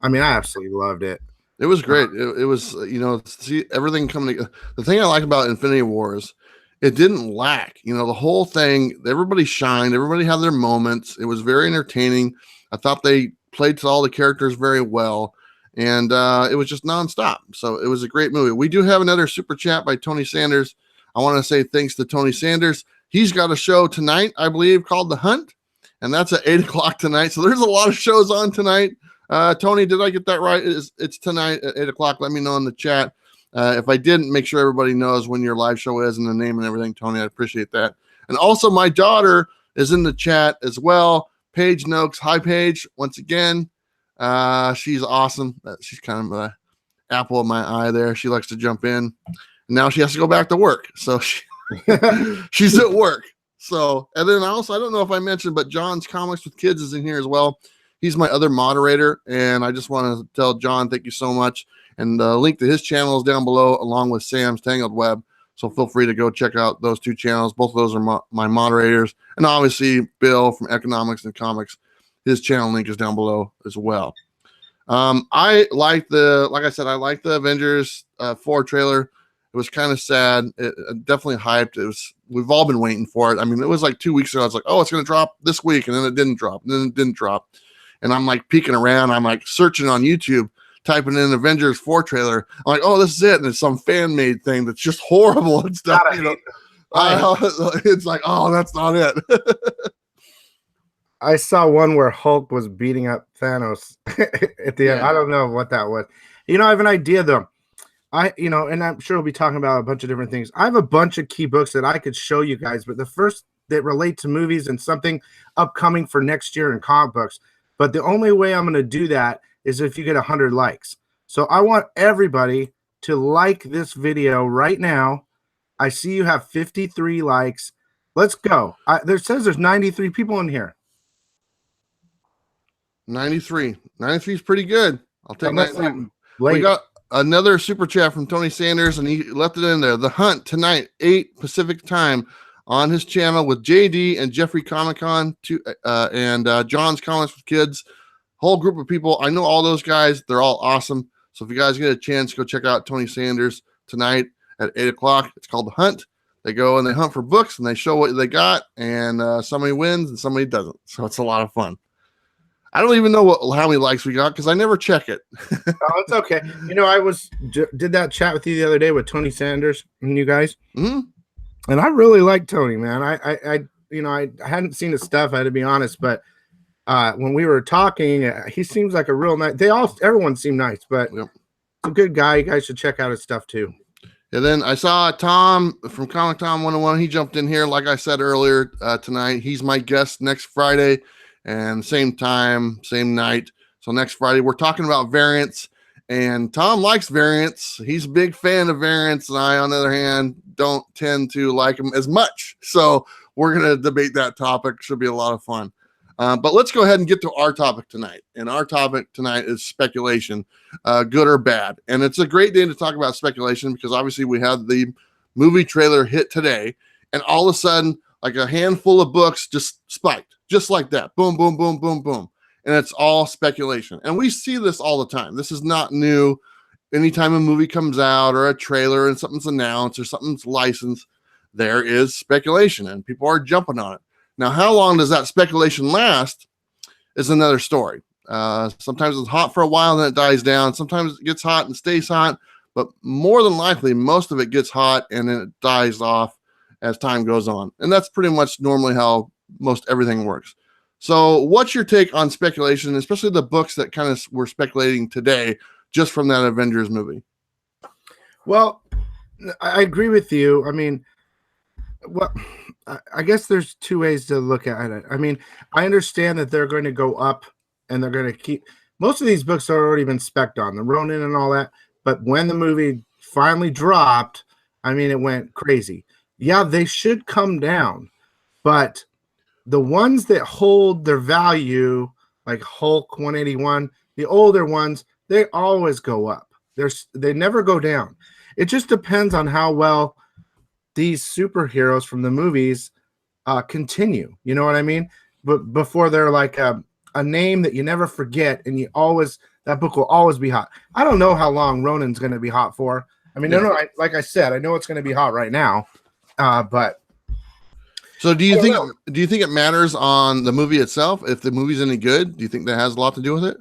I mean, I absolutely loved it. It was great. It was, see everything coming together. The thing I like about Infinity Wars, it didn't lack. The whole thing, everybody shined. Everybody had their moments. It was very entertaining. I thought they played to all the characters very well. And it was just nonstop. So it was a great movie. We do have another super chat by Tony Sanders. I want to say thanks to Tony Sanders. He's got a show tonight, I believe, called The Hunt. And that's at 8 o'clock tonight. So there's a lot of shows on tonight. Tony, did I get that right? It's tonight at 8 o'clock. Let me know in the chat. If I didn't, make sure everybody knows when your live show is and the name and everything, Tony. I appreciate that. And also, my daughter is in the chat as well. Paige Noakes. Hi, Paige. Once again, she's awesome. She's kind of the apple of my eye there. She likes to jump in. And now she has to go back to work. So she's at work. So, and then also, I don't know if I mentioned, but John's Comics with Kids is in here as well. He's my other moderator. And I just want to tell John, thank you so much. And the link to his channel is down below, along with Sam's Tangled Web. So feel free to go check out those two channels. Both of those are my moderators. And obviously, Bill from Economics and Comics, his channel link is down below as well. I like like I said, I like the Avengers 4 trailer. It was kind of sad. It definitely hyped. We've all been waiting for it. I mean, it was like 2 weeks ago. I was like, oh, it's going to drop this week. And then it didn't drop. And then it didn't drop. And I'm like peeking around. I'm like searching on YouTube, typing in Avengers 4 trailer. I'm like, oh, this is it. And it's some fan made thing that's just horrible and stuff. You know, it's like, oh, that's not it. I saw one where Hulk was beating up Thanos at the end. I don't know what that was. You know, I have an idea though. And I'm sure we'll be talking about a bunch of different things. I have a bunch of key books that I could show you guys, but the first that relate to movies and something upcoming for next year in comic books. But the only way I'm going to do that is if you get 100 likes. So I want everybody to like this video right now. I see you have 53 likes. Let's go. There says there's 93 people in here. 93. 93 is pretty good. I'll take 93. We got another super chat from Tony Sanders, and he left it in there. The Hunt tonight, 8 Pacific time on his channel with JD and Jeffrey Comic-Con and John's Comics with Kids. Whole group of people. I know all those guys. They're all awesome. So if you guys get a chance, go check out Tony Sanders tonight at 8 o'clock. It's called The Hunt. They go and they hunt for books, and they show what they got, and somebody wins and somebody doesn't. So it's a lot of fun. I don't even know how many likes we got because I never check it. Oh, it's okay. You know, I did that chat with you the other day with Tony Sanders and you guys. Mm-hmm. And I really like Tony, man. I hadn't seen his stuff, I had to be honest, but when we were talking, he seems like a real nice. Everyone seemed nice, but he's a good guy. You guys should check out his stuff too. And then I saw Tom from Comic Tom 101. He jumped in here, like I said earlier tonight. He's my guest next Friday, and same time, same night. So next Friday, we're talking about variants. And Tom likes variants. He's a big fan of variants. And I, on the other hand, don't tend to like them as much. So we're going to debate that topic. Should be a lot of fun. But let's go ahead and get to our topic tonight. And our topic tonight is speculation, good or bad. And it's a great day to talk about speculation because obviously we had the movie trailer hit today. And all of a sudden, like a handful of books just spiked, just like that. Boom, boom, boom, boom, boom. And it's all speculation. And we see this all the time. This is not new. Anytime a movie comes out or a trailer and something's announced or something's licensed, there is speculation and people are jumping on it. Now, how long does that speculation last is another story. Sometimes it's hot for a while, then it dies down. Sometimes it gets hot and stays hot. But more than likely, most of it gets hot and then it dies off as time goes on. And that's pretty much normally how most everything works. So what's your take on speculation, especially the books that kind of were speculating today just from that Avengers movie? Well, I agree with you. I mean, I guess there's two ways to look at it. I mean, I understand that they're going to go up and they're going to keep – most of these books have already been spec'd on, the Ronin and all that. But when the movie finally dropped, I mean, it went crazy. Yeah, they should come down. But – the ones that hold their value, like Hulk 181, the older ones, they always go up. They never go down. It just depends on how well these superheroes from the movies continue. You know what I mean? But before they're like a name that you never forget, and that book will always be hot. I don't know how long Ronin's going to be hot for. I mean, like I said, I know it's going to be hot right now, but. So do you think it matters on the movie itself? If the movie's any good, do you think that has a lot to do with it?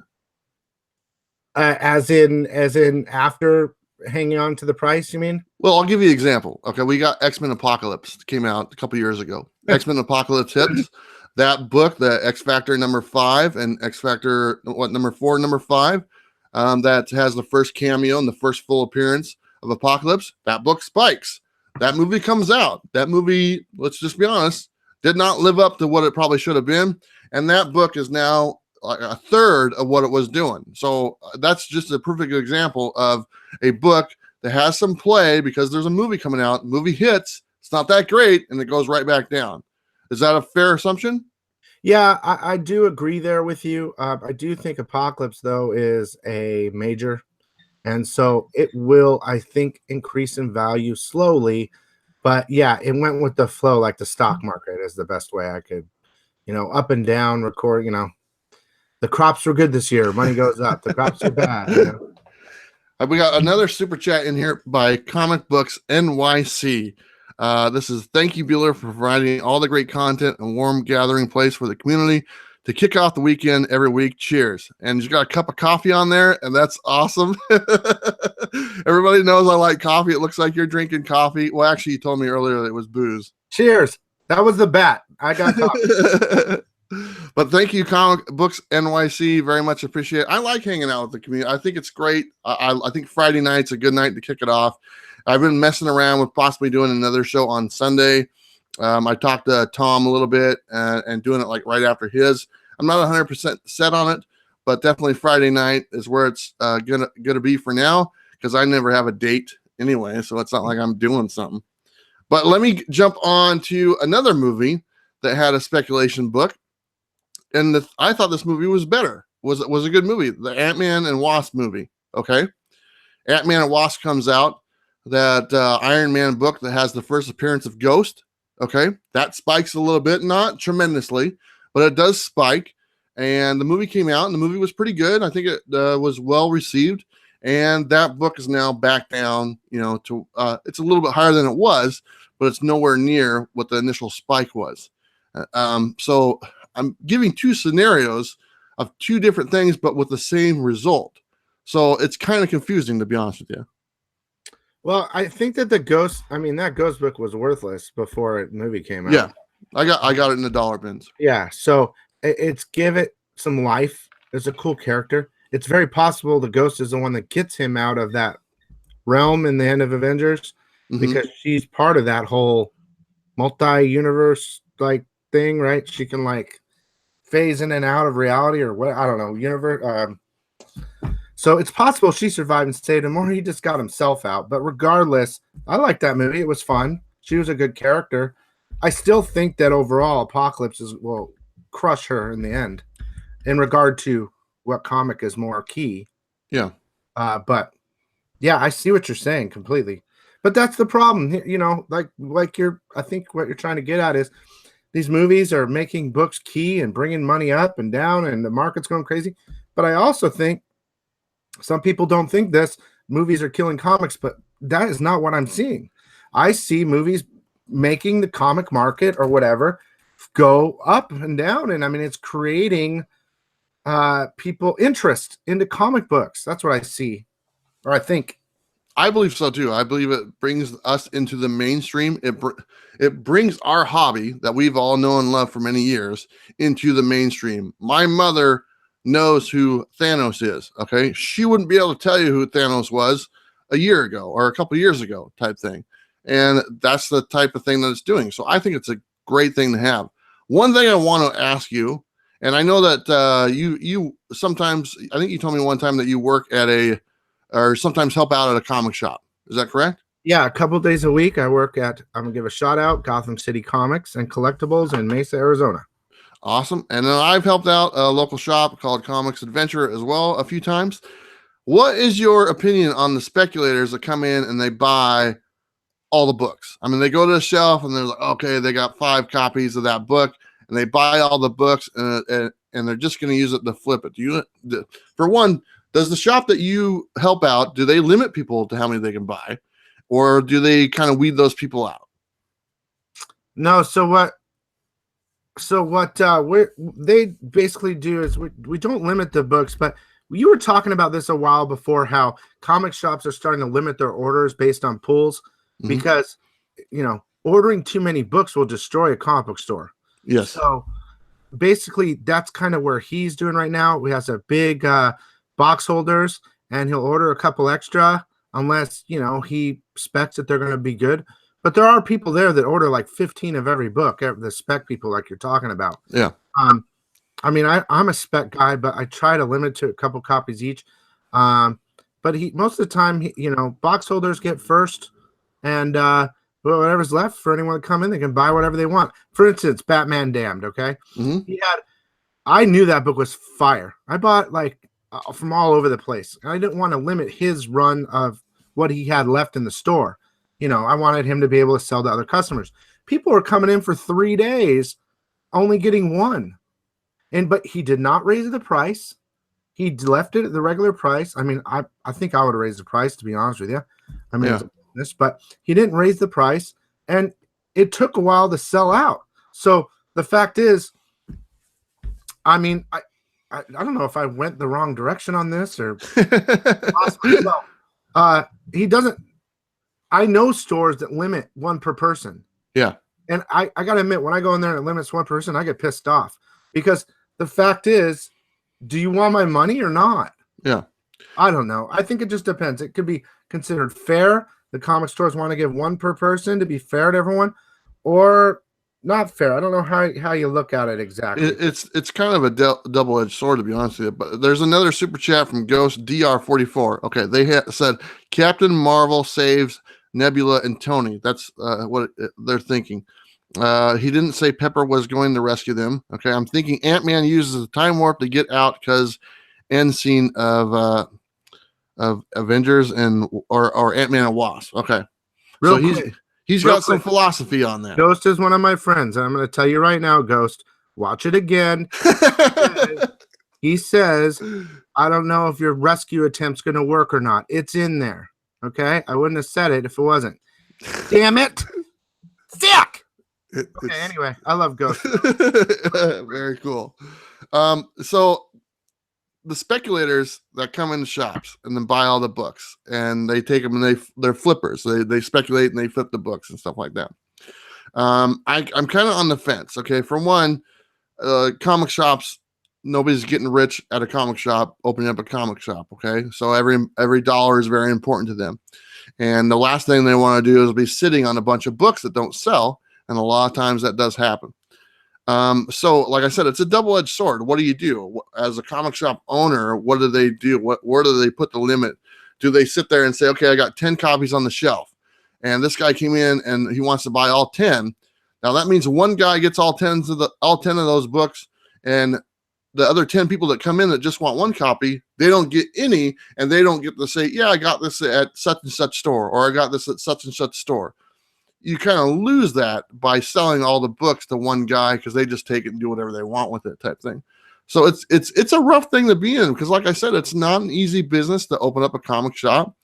As in after hanging on to the price, you mean? Well, I'll give you an example. Okay, we got X-Men Apocalypse came out a couple years ago. X-Men Apocalypse hits. that book, the X Factor number 5 and X Factor number 4, number 5, that has the first cameo and the first full appearance of Apocalypse. That book spikes. That movie comes out. That movie, let's just be honest, did not live up to what it probably should have been, and that book is now like a third of what it was doing. So that's just a perfect example of a book that has some play because there's a movie coming out. Movie hits, it's not that great, and it goes right back down. Is that a fair assumption? Yeah, I do agree there with you. I do think Apocalypse, though, is a major. And so it will, I think, increase in value slowly. But yeah, it went with the flow, like the stock market is the best way I could, up and down record, the crops were good this year. Money goes up. The crops are bad. We got another super chat in here by Comic Books NYC. This is thank you, Bueller, for providing all the great content and warm gathering place for the community to kick off the weekend every week. Cheers. And you got a cup of coffee on there, and that's awesome. Everybody knows I like coffee. It looks like you're drinking coffee. Well, actually, you told me earlier that it was booze. Cheers. That was the bet. I got coffee. But thank you, Comic Books NYC. Very much appreciate it. I like hanging out with the community. I think it's great. I think Friday night's a good night to kick it off. I've been messing around with possibly doing another show on Sunday. I talked to Tom a little bit and doing it like right after his. I'm not 100% set on it, but definitely Friday night is where it's gonna be for now because I never have a date anyway, so it's not like I'm doing something. But let me jump on to another movie that had a speculation book, and I thought this movie was better. Was a good movie, the Ant-Man and Wasp movie. Okay, Ant-Man and Wasp comes out. That Iron Man book that has the first appearance of Ghost. Okay, that spikes a little bit, not tremendously, but it does spike. And the movie came out, and the movie was pretty good. I think it was well received. And that book is now back down, to it's a little bit higher than it was, but it's nowhere near what the initial spike was. So I'm giving two scenarios of two different things, but with the same result. So it's kind of confusing, to be honest with you. Well, I think that that Ghost book was worthless before the movie came out. Yeah, I got it in the dollar bins. Yeah, so it's give it some life. It's a cool character. It's very possible the Ghost is the one that gets him out of that realm in the end of Avengers because she's part of that whole multi-universe like thing, right? She can like phase in and out of reality or what? I don't know, universe. So it's possible she survived and saved him, or he just got himself out. But regardless, I liked that movie. It was fun. She was a good character. I still think that overall Apocalypse will crush her in the end in regard to what comic is more key. Yeah. But yeah, I see what you're saying completely. But that's the problem. I think what you're trying to get at is these movies are making books key and bringing money up and down and the market's going crazy. But I also think some people don't think this. Movies are killing comics, but that is not what I'm seeing. I see movies making the comic market or whatever go up and down. And I mean, it's creating people interest into comic books. That's what I see, or I think. I believe so too. I believe it brings us into the mainstream. It brings our hobby that we've all known and loved for many years into the mainstream. My mother knows who Thanos is. Okay, she wouldn't be able to tell you who Thanos was a year ago or a couple years ago, type thing. And that's the type of thing that it's doing. So I think it's a great thing to have. One thing I want to ask you, and I know that you sometimes, I think you told me one time that you work at or sometimes help out at a comic shop. Is that correct? Yeah, a couple days a week I work at, I'm gonna give a shout out, Gotham City Comics and Collectibles in Mesa, Arizona. Awesome. And then I've helped out a local shop called Comics Adventure as well a few times. What is your opinion on the speculators that come in and they buy all the books? I mean, they go to the shelf and they're like, okay, they got 5 copies of that book and they buy all the books and they're just going to use it to flip it. For one, does the shop that you help out, do they limit people to how many they can buy, or do they kind of weed those people out? No. So what they basically do is we don't limit the books, but you were talking about this a while before, how comic shops are starting to limit their orders based on pools because, ordering too many books will destroy a comic book store. Yes. So basically that's kind of where he's doing right now. He has a big box holders, and he'll order a couple extra unless he specs that they're going to be good. But there are people there that order like 15 of every book. The spec people, like you're talking about. Yeah. I mean, I'm a spec guy, but I try to limit to a couple copies each. But most of the time, box holders get first, and whatever's left for anyone to come in, they can buy whatever they want. For instance, Batman Damned. Okay, I knew that book was fire. I bought from all over the place. I didn't want to limit his run of what he had left in the store. I wanted him to be able to sell to other customers. People were coming in for 3 days, only getting one. But he did not raise the price. He left it at the regular price. I mean, I think I would have raised the price, to be honest with you. I mean, but he didn't raise the price, and it took a while to sell out. So the fact is, I mean, I don't know if I went the wrong direction on this or lost myself. He doesn't. I know stores that limit one per person. Yeah. And I got to admit, when I go in there and it limits one person, I get pissed off because the fact is, do you want my money or not? Yeah. I don't know. I think it just depends. It could be considered fair. The comic stores want to give one per person to be fair to everyone, or not fair. I don't know how you look at it exactly. It's kind of a double-edged sword, to be honest with you. But there's another super chat from Ghost DR44. Okay, they said Captain Marvel saves Nebula and Tony. That's what they're thinking. He didn't say Pepper was going to rescue them. Okay, I'm thinking Ant-Man uses a time warp to get out because end scene of Avengers or Ant-Man and Wasp. Okay, He's got some philosophy on that. Ghost is one of my friends. And I'm going to tell you right now, Ghost, watch it again. He says, I don't know if your rescue attempt's going to work or not. It's in there. Okay? I wouldn't have said it if it wasn't. Damn it. Sick. Okay, anyway, I love Ghost. Very cool. So the speculators that come into shops and then buy all the books, and they take them and they're flippers. They speculate and they flip the books and stuff like that. I'm kind of on the fence. Okay, for one, comic shops, nobody's getting rich at a comic shop opening up a comic shop. Okay, so every dollar is very important to them, and the last thing they want to do is be sitting on a bunch of books that don't sell, and a lot of times that does happen. So like I said, it's a double-edged sword. What do you do as a comic shop owner? What do they do? Where do they put the limit? Do they sit there and say, okay, I got 10 copies on the shelf, and this guy came in and he wants to buy all 10. Now that means one guy gets all 10 of those books, and the other 10 people that come in that just want one copy, they don't get any, and they don't get to say, yeah, I got this at such and such store, or I got this at such and such store. You kind of lose that by selling all the books to one guy because they just take it and do whatever they want with it, type thing. So it's a rough thing to be in because, like I said, it's not an easy business to open up a comic shop.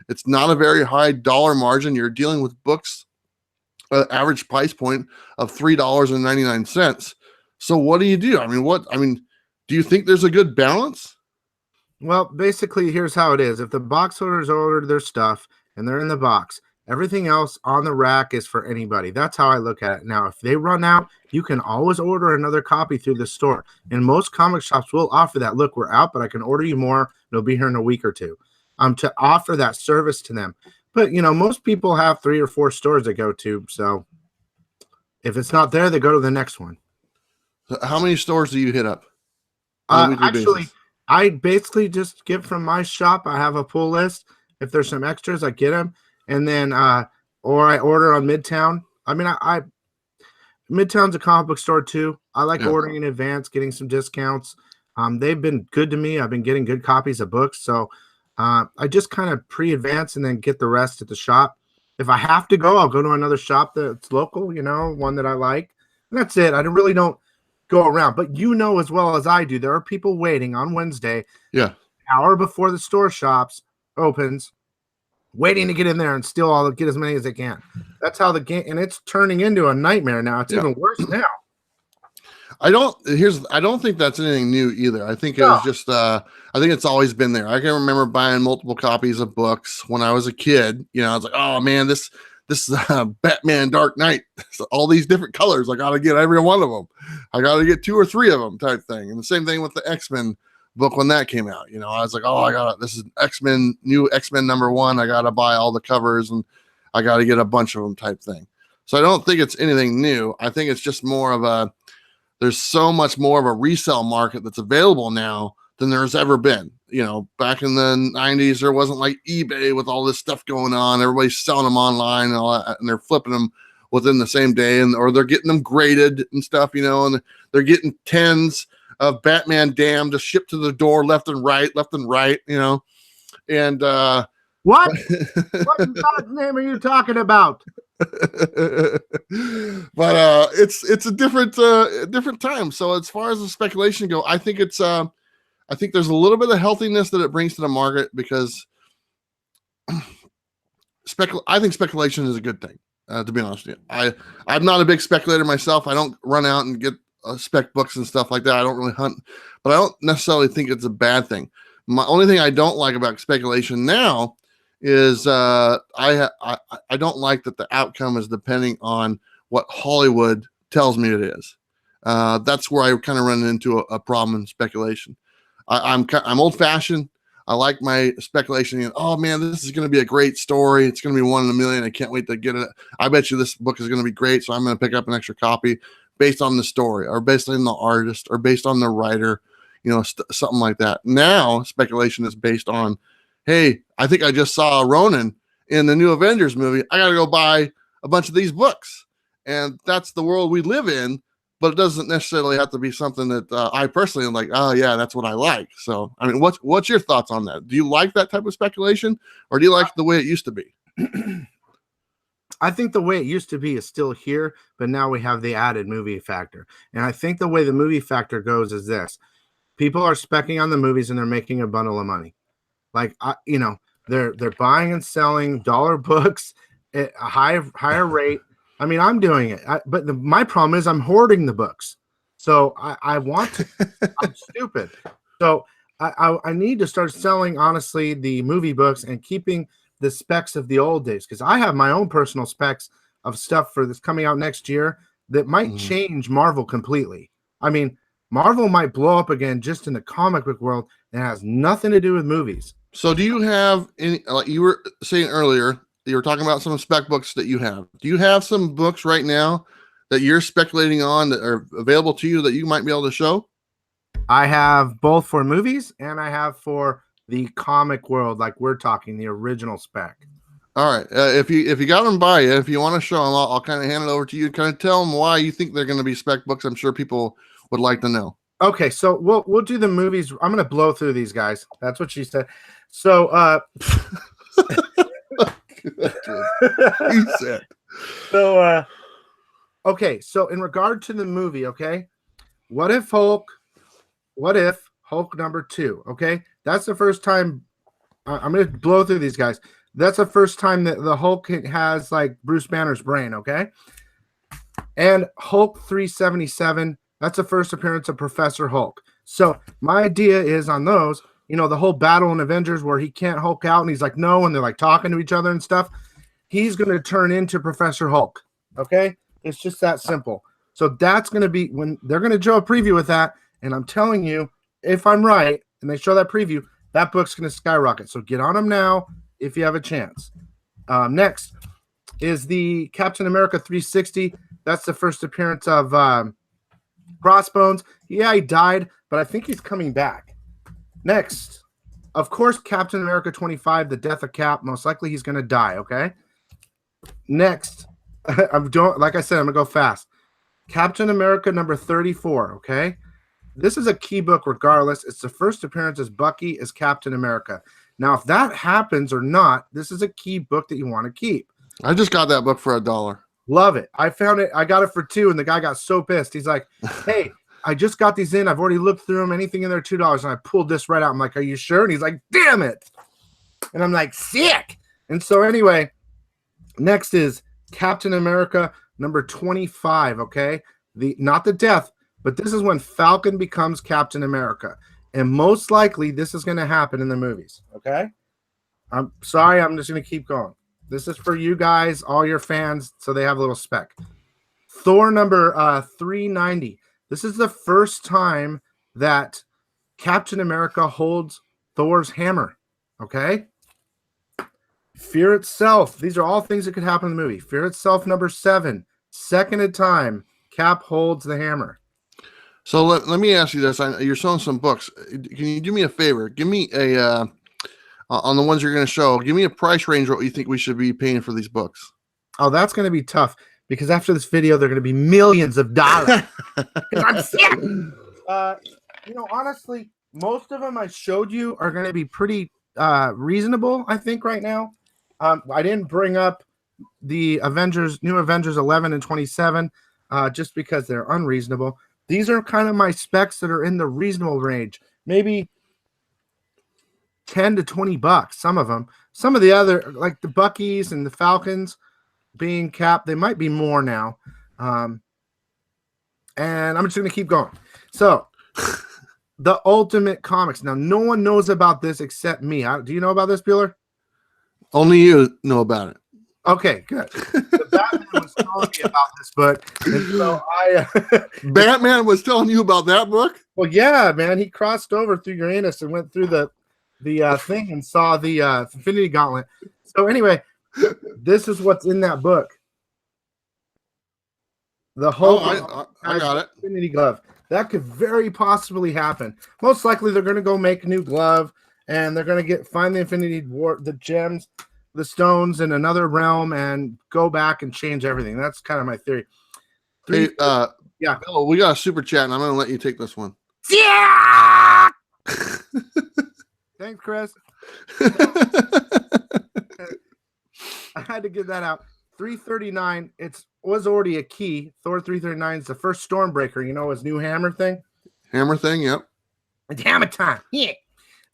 It's not a very high dollar margin. You're dealing with books, average price point of $3.99. So what do you do? I mean, do you think there's a good balance? Well, basically, here's how it is. If the box holders ordered their stuff and they're in the box, everything else on the rack is for anybody. That's how I look at it. Now, if they run out, you can always order another copy through the store. And most comic shops will offer that. Look, we're out, but I can order you more. It'll be here in a week or two. To offer that service to them. But, most people have 3 or 4 stores they go to. So if it's not there, they go to the next one. How many stores do you hit up? Actually, I basically just get from my shop. I have a pull list. If there's some extras, I get them. And then, or I order on Midtown. I mean, Midtown's a comic book store too. I like ordering in advance, getting some discounts. They've been good to me. I've been getting good copies of books. So I just kind of pre-advance and then get the rest at the shop. If I have to go, I'll go to another shop that's local, one that I like. And that's it. I really don't go around. But as well as I do, there are people waiting on Wednesday, an hour before the store shops opens, waiting to get in there and get as many as they can. That's how the game, and it's turning into a nightmare now. It's even worse now. I don't think that's anything new either. I think it was just, I think it's always been there. I can remember buying multiple copies of books when I was a kid. I was like, oh man, this this is Batman Dark Knight. So all these different colors. I got to get every one of them. I got to get 2 or 3 of them type thing. And the same thing with the X-Men book when that came out. I was like, oh, this is new X-Men #1. I got to buy all the covers and I got to get a bunch of them type thing. So I don't think it's anything new. I think it's just more of there's so much more of a resale market that's available now than there's ever been. Back in the 90s, there wasn't like eBay with all this stuff going on. Everybody's selling them online and all that, and they're flipping them within the same day, or they're getting them graded and stuff, and they're getting tens of Batman Damn just shipped to the door left and right, and what in God's name are you talking about? But it's a different time. So as far as the speculation go, I think I think there's a little bit of healthiness that it brings to the market because I think speculation is a good thing. To be honest with you, I'm not a big speculator myself. I don't run out and get spec books and stuff like that. I don't really hunt, but I don't necessarily think it's a bad thing. My only thing I don't like about speculation now is I don't like that the outcome is depending on what Hollywood tells me it is. That's where I kind of run into a problem in speculation. I'm old fashioned. I like my speculation. Oh man, this is going to be a great story. It's going to be 1 in a million. I can't wait to get it. I bet you this book is going to be great. So I'm going to pick up an extra copy based on the story or based on the artist or based on the writer, something like that. Now speculation is based on, hey, I think I just saw Ronan in the new Avengers movie. I got to go buy a bunch of these books. And that's the world we live in. But it doesn't necessarily have to be something that I personally am like, oh, yeah, that's what I like. So, I mean, what's your thoughts on that? Do you like that type of speculation or do you like the way it used to be? I think the way it used to be is still here, but now we have the added movie factor. And I think the way the movie factor goes is this. People are speccing on the movies and they're making a bundle of money. Like, they're buying and selling dollar books at a higher rate. I mean, I'm doing it, but my problem is I'm hoarding the books. So I want to, I'm stupid. So I need to start selling, honestly, the movie books and keeping the specs of the old days. Because I have my own personal specs of stuff for this coming out next year that might change Marvel completely. I mean, Marvel might blow up again just in the comic book world and has nothing to do with movies. So do you have any, like you were saying earlier, you were talking about some spec books that you have. Do you have some books right now that you're speculating on that are available to you that you might be able to show? I have both for movies and I have for the comic world, like we're talking, the original spec. All right. If you got them by you, if you want to show them, I'll kind of hand it over to you and kind of tell them why you think they're going to be spec books. I'm sure people would like to know. Okay, so we'll do the movies. I'm going to blow through these guys. That's what she said. So He said. So okay, so in regard to the movie, okay, what if Hulk #2, okay? That's the first time I'm going to blow through these guys. That's the first time that the Hulk has like Bruce Banner's brain, okay? And Hulk 377, that's the first appearance of Professor Hulk. So my idea is on those, the whole battle in Avengers where he can't Hulk out and he's like, no, and they're like talking to each other and stuff. He's going to turn into Professor Hulk, okay? It's just that simple. So that's going to be when they're going to show a preview with that. And I'm telling you, if I'm right, and they show that preview, that book's going to skyrocket. So get on them now if you have a chance. Next is the Captain America 360. That's the first appearance of Crossbones. Yeah, he died, but I think he's coming back. Next, of course, Captain America 25, the death of Cap. Most likely he's going to die, okay? Next, like I said, I'm going to go fast. Captain America number 34, okay? This is a key book regardless. It's the first appearance as Bucky as Captain America. Now, if that happens or not, this is a key book that you want to keep. I just got that book for $1. Love it. I found it. I got it for $2, and the guy got so pissed. He's like, hey, I just got these in. I've already looked through them. Anything in there, $2. And I pulled this right out. I'm like, are you sure? And he's like, damn it. And I'm like, sick. And so anyway, next is Captain America number 25, okay? Not the death, but this is when Falcon becomes Captain America. And most likely this is going to happen in the movies, okay? I'm sorry, I'm just going to keep going. This is for you guys, all your fans, so they have a little spec. Thor number 390. This is the first time that Captain America holds Thor's hammer. Okay? Fear Itself. These are all things that could happen in the movie. Fear Itself number 7. Second time, Cap holds the hammer. So let me ask you this. You're showing some books. Can you do me a favor? Give me a, on the ones you're going to show, give me a price range what you think we should be paying for these books. Oh, that's going to be tough because after this video, they're going to be millions of dollars. I'm sick. Honestly, most of them I showed you are going to be pretty reasonable, I think, right now. I didn't bring up the New Avengers 11 and 27 just because they're unreasonable. These are kind of my specs that are in the reasonable range. Maybe $10 to $20. Some of them. Some of the other, like the Buckies and the Falcons being capped, they might be more now. And I'm just going to keep going. So, the Ultimate Comics. Now, no one knows about this except me. Do you know about this, Bueller? Only you know about it. Okay, good. The Batman was telling me about this book, and so Batman was telling you about that book? Well, yeah, man. He crossed over through Uranus and went through the thing and saw the Infinity Gauntlet. So anyway, this is what's in that book. The whole I got it. Infinity Glove. That could very possibly happen. Most likely, they're going to go make a new glove, and they're going to find the Infinity War, the gems, the stones in another realm, and go back and change everything. That's kind of my theory. Hey, yeah. Bill, we got a super chat, and I'm going to let you take this one. Yeah. Thanks, Chris. I had to get that out. 339. It was already a key. Thor 339 is the first Stormbreaker. You know his new hammer thing. Hammer thing. Yep. It's hammer time. Yeah.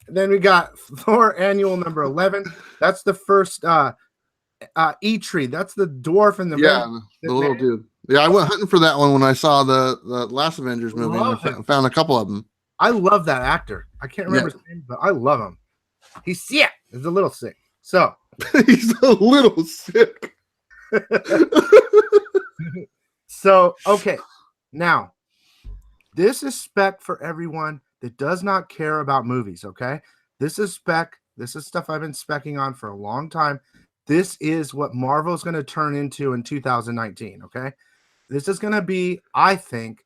Then we got Thor Annual number 11. That's the first E-Tree. That's the dwarf in the the little dude. Yeah, I went hunting for that one when I saw the last Avengers movie. And found a couple of them. I love that actor. I can't remember his name, but I love him. He's sick. He's a little sick. So he's a little sick. So okay, now this is spec for everyone that does not care about movies. Okay, this is spec. This is stuff I've been specking on for a long time. This is what Marvel is going to turn into in 2019. Okay, this is going to be, I think,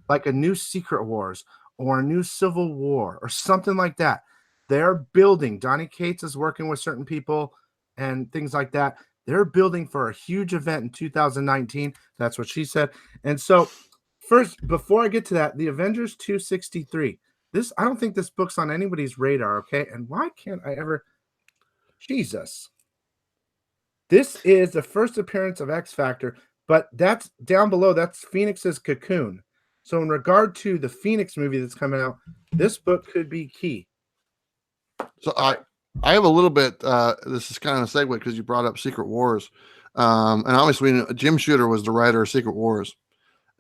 like a new Secret Wars or a new Civil War or something like that. They're building. Donny Cates is working with certain people and things like that. They're building for a huge event in 2019. That's what she said. And so, first, before I get to that, the Avengers 263. I don't think this book's on anybody's radar, okay? And why can't I ever... Jesus. This is the first appearance of X Factor, but that's down below. That's Phoenix's Cocoon. So in regard to the Phoenix movie that's coming out, this book could be key. So I have a little bit, this is kind of a segue because you brought up Secret Wars. And obviously Jim Shooter was the writer of Secret Wars.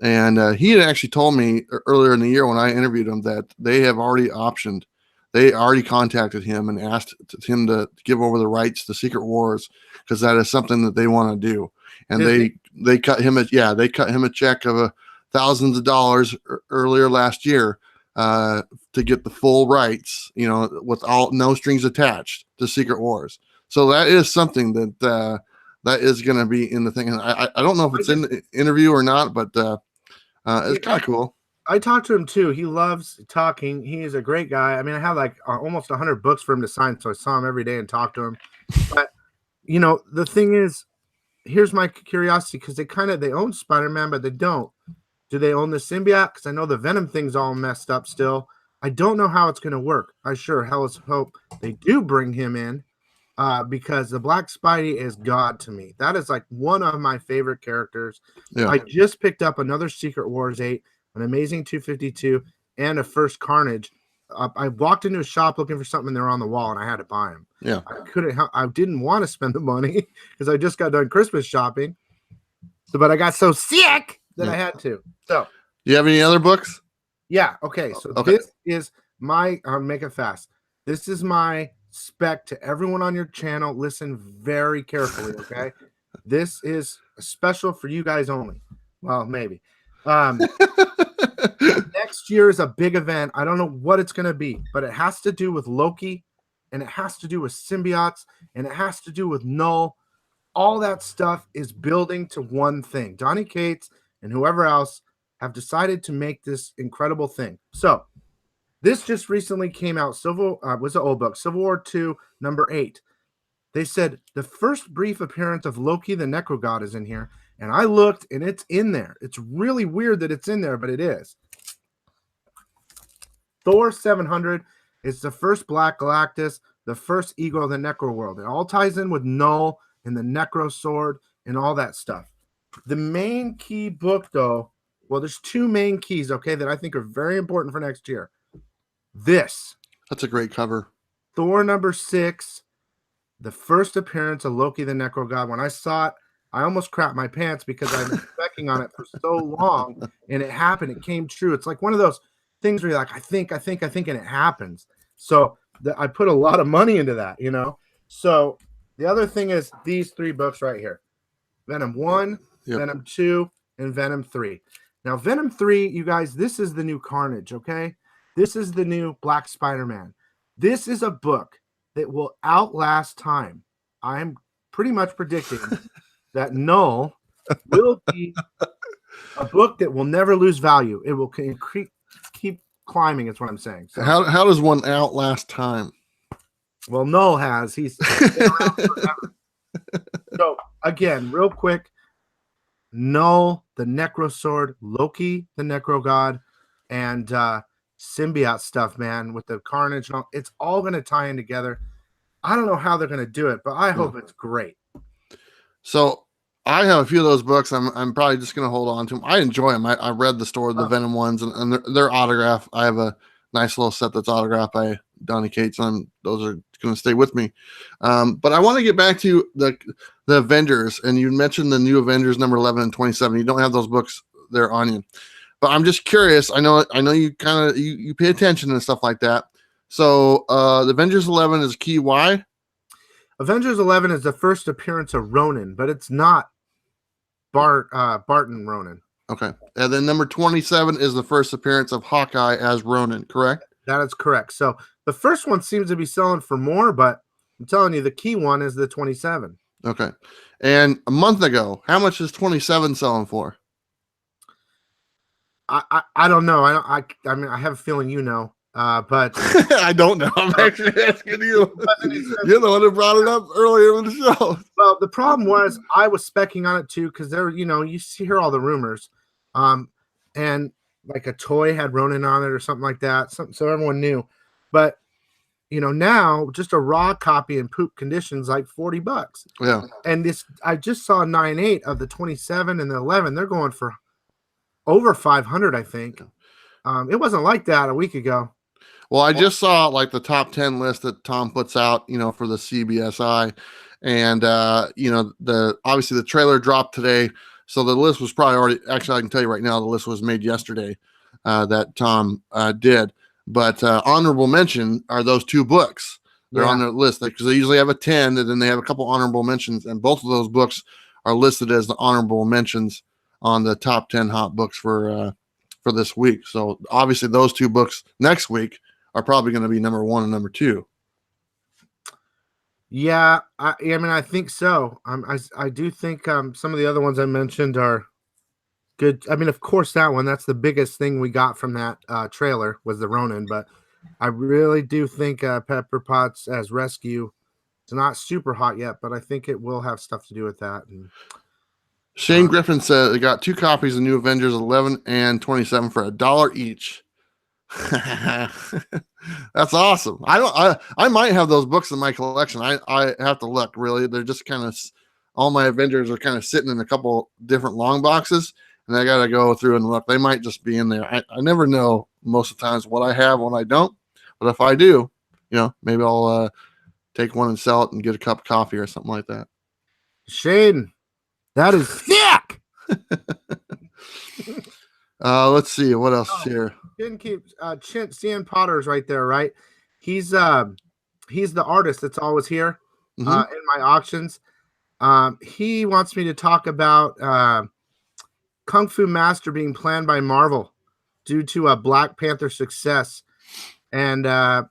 And he had actually told me earlier in the year when I interviewed him that they have already optioned. They already contacted him and asked him to give over the rights to Secret Wars because that is something that they want to do. And they cut him a check of thousands of dollars earlier last year to get the full rights, with no strings attached to Secret Wars. So that is something that is going to be in the thing. And I don't know if it's in the interview or not, but it's kind of cool. I talked to him too. He loves talking. He is a great guy. I mean, I have like almost 100 books for him to sign, so I saw him every day and talked to him. But the thing is, here's my curiosity, because they own Spider-Man, but they don't. Do they own the symbiote? Because I know the Venom thing's all messed up still. I don't know how it's going to work. I sure hell hope they do bring him in, because the Black Spidey is God to me. That is like one of my favorite characters. Yeah. I just picked up another Secret Wars 8, an Amazing 252, and a First Carnage. I walked into a shop looking for something, and they were on the wall, and I had to buy them. Yeah, I didn't want to spend the money because I just got done Christmas shopping. But I got so sick that I had to. So, do you have any other books? Yeah. Okay. So This is my. I'll make it fast. This is my spec to everyone on your channel. Listen very carefully, okay? This is special for you guys only. Well, maybe. Next year is a big event. I don't know what it's going to be, but it has to do with Loki, and it has to do with symbiotes, and it has to do with Null. All that stuff is building to one thing. Donny Cates and whoever else have decided to make this incredible thing. So this just recently came out. Was an old book, Civil War II, number 8. They said the first brief appearance of Loki the Necro God is in here, and I looked, and it's in there. It's really weird that it's in there, but it is. Thor 700 is the first Black Galactus, the first Ego of the Necro world. It all ties in with Null and the Necro sword and all that stuff. The main key book, though, well, there's 2 main keys, okay, that I think are very important for next year. This. That's a great cover. Thor number 6, the first appearance of Loki the Necro God. When I saw it, I almost crapped my pants because I've been specking on it for so long, and it happened. It came true. It's like one of those things where you're like, I think, and it happens. So I put a lot of money into that, you know? So the other thing is these 3 books right here. Venom 1, Venom 2, and Venom 3. Now, Venom 3, you guys, this is the new Carnage, okay? This is the new Black Spider-Man. This is a book that will outlast time. I'm pretty much predicting that Null will be a book that will never lose value. It will keep climbing, is what I'm saying. So, how does one outlast time? Well, Null has. He's been around forever. So, again, real quick, Null, the Necro Sword, Loki, the Necro God, and symbiote stuff, man, with the Carnage and all. It's all going to tie in together. I don't know how they're going to do it, but I hope it's great. So I have a few of those books. I'm probably just going to hold on to them. I enjoy them. I read the story of the Venom ones, and they're autographed. I have a nice little set that's autographed by Donny Cates, and those are going to stay with me. But I want to get back to the Avengers, and you mentioned the new Avengers number 11 and 27. You don't have those books there on you, but I'm just curious. I know you kind of you pay attention and stuff like that. So the Avengers 11 is key. Why? Avengers 11 is the first appearance of Ronan, but it's not Barton Ronan. Okay. And then number 27 is the first appearance of Hawkeye as Ronan, correct? That is correct. So the first one seems to be selling for more, but I'm telling you, the key one is the 27. Okay. And a month ago, how much is 27 selling for? I don't know. I mean, I have a feeling you know. But I don't know. I'm actually asking you. You're the one who brought it up earlier in the show. Well, the problem was I was specking on it too because there, you hear all the rumors, and like a toy had Ronin on it or something like that, so everyone knew. But now just a raw copy in poop conditions like $40. Yeah. And this, I just saw 9.8 of the 27 and the 11. They're going for over 500, I think. It wasn't like that a week ago. Well, I just saw like the top 10 list that Tom puts out, for the CBSI, and obviously the trailer dropped today, so the list was probably already. Actually, I can tell you right now, the list was made yesterday that Tom did. But honorable mention are those 2 books. They're on their list because they usually have a 10, and then they have a couple honorable mentions, and both of those books are listed as the honorable mentions on the top 10 hot books for this week. So obviously those 2 books next week are probably going to be number 1 and number 2. Yeah, I mean, I think so. I do think some of the other ones I mentioned are good. I mean, of course, that's the biggest thing we got from that trailer was the Ronin, but I really do think Pepper Potts as Rescue, it's not super hot yet, but I think it will have stuff to do with that. And Shane Griffin said they got 2 copies of New Avengers 11 and 27 for $1 each. That's awesome. I might have those books in my collection. I have to look. Really, they're just kind of, all my Avengers are kind of sitting in a couple different long boxes, and I got to go through and look. They might just be in there. I never know most of the times what I have when I don't, but if I do, maybe I'll take one and sell it and get a cup of coffee or something like that. Shane, that is sick. Let's see what else is here. Didn't keep CN Potter's right there, right? He's he's the artist that's always here in my auctions. He wants me to talk about Kung Fu Master being planned by Marvel due to a Black Panther success. And I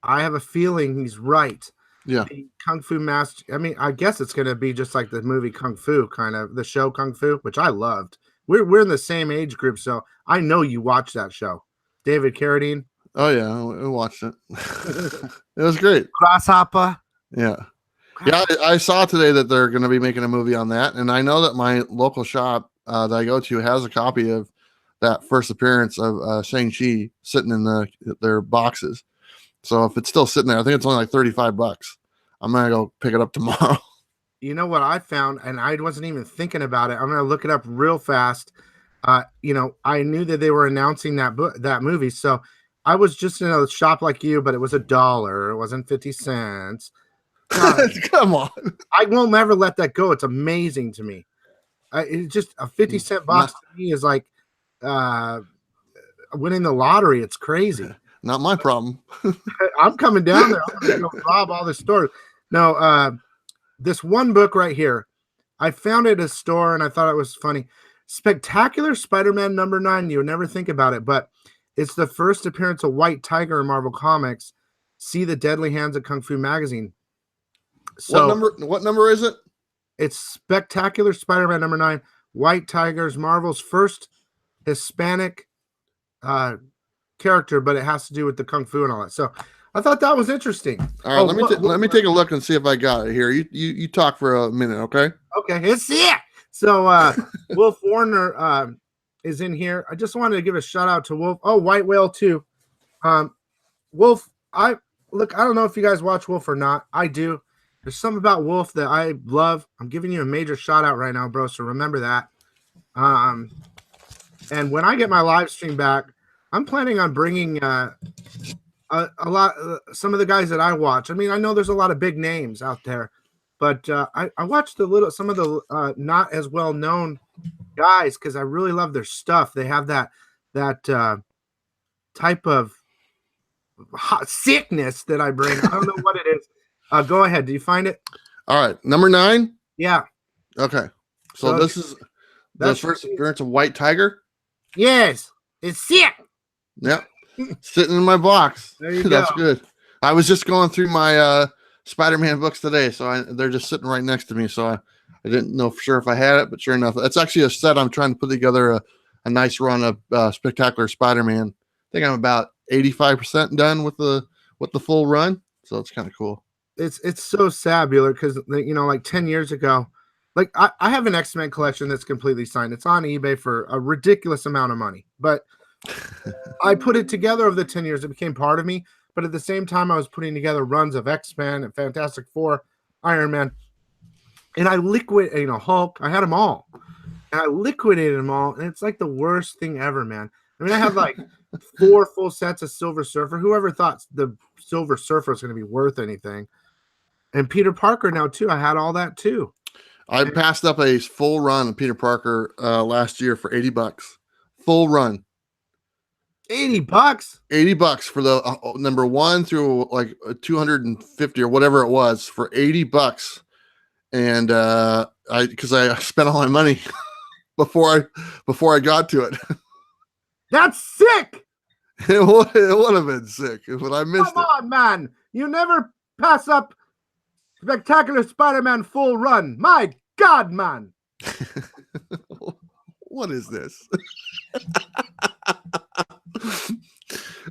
have a feeling he's right. Yeah. The Kung Fu Master, I mean, I guess it's going to be just like the movie Kung Fu, kind of the show Kung Fu, which I loved. We're in the same age group, so I know you watched that show. David Carradine. Oh yeah, we watched it. It was great. Grasshopper. Yeah. Yeah, I saw today that they're going to be making a movie on that, and I know that my local shop that I go to has a copy of that first appearance of Shang-Chi sitting in their boxes. So if it's still sitting there, I think it's only like $35. I'm gonna go pick it up tomorrow. You know what I found, and I wasn't even thinking about it. I'm gonna look it up real fast. You know, I knew that they were announcing that movie, so I was just in a shop like you, but it was $1. It wasn't 50 cents. God, Come on. I will never let that go. It's amazing to me. It's just a 50-cent box to me is like winning the lottery. It's crazy. Not my problem. I'm coming down there. I'm gonna go rob all the stores. No, this one book right here, I found it at a store and I thought it was funny. Spectacular Spider-Man #9. You would never think about it, but it's the first appearance of White Tiger in Marvel Comics. See the Deadly Hands of Kung Fu magazine. So What number is it? It's Spectacular Spider-Man #9. White Tiger's Marvel's first Hispanic character, but it has to do with the Kung Fu and all that. So I thought that was interesting. All right, let me take a look and see if I got it here. You talk for a minute, okay? Okay, let's see it. So Wolf Warner is in here. I just wanted to give a shout out to Wolf. Oh, White Whale too. Wolf, I don't know if you guys watch Wolf or not. I do. There's something about Wolf that I love. I'm giving you a major shout out right now, bro. So remember that. And when I get my live stream back, I'm planning on bringing a lot, some of the guys that I watch. I mean, I know there's a lot of big names out there, but I watched some of the not as well known guys because I really love their stuff. They have that type of hot sickness that I bring. I don't know what it is. Go ahead. Do you find it? All right, #9. Yeah. Okay. So this is the first appearance of White Tiger. Yes, it's sick. Yep. Sitting in my box. There you go. That's good. I was just going through my Spider-Man books today, so they're just sitting right next to me. So I didn't know for sure if I had it, but sure enough, it's actually a set. I'm trying to put together a nice run of Spectacular Spider-Man. I think I'm about 85% done with the full run, so it's kind of cool. It's so sad, Bueller, because like 10 years ago, like I have an X-Men collection that's completely signed. It's on eBay for a ridiculous amount of money, but I put it together over the 10 years. It became part of me, but at the same time, I was putting together runs of X-Men and Fantastic Four, Iron Man, and I liquidated Hulk. I had them all, and I liquidated them all, and it's like the worst thing ever, man. I mean, I have like 4 full sets of Silver Surfer. Whoever thought the Silver Surfer was going to be worth anything? And Peter Parker now too. I had all that too. I passed up a full run of Peter Parker last year for $80. Full run. $80. $80 for the #1 through like 250 or whatever it was for $80. And because I spent all my money before I got to it. That's sick. It would have been sick, but I missed it. Come on, man. You never pass up Spectacular Spider-Man full run. My God, man. What is this?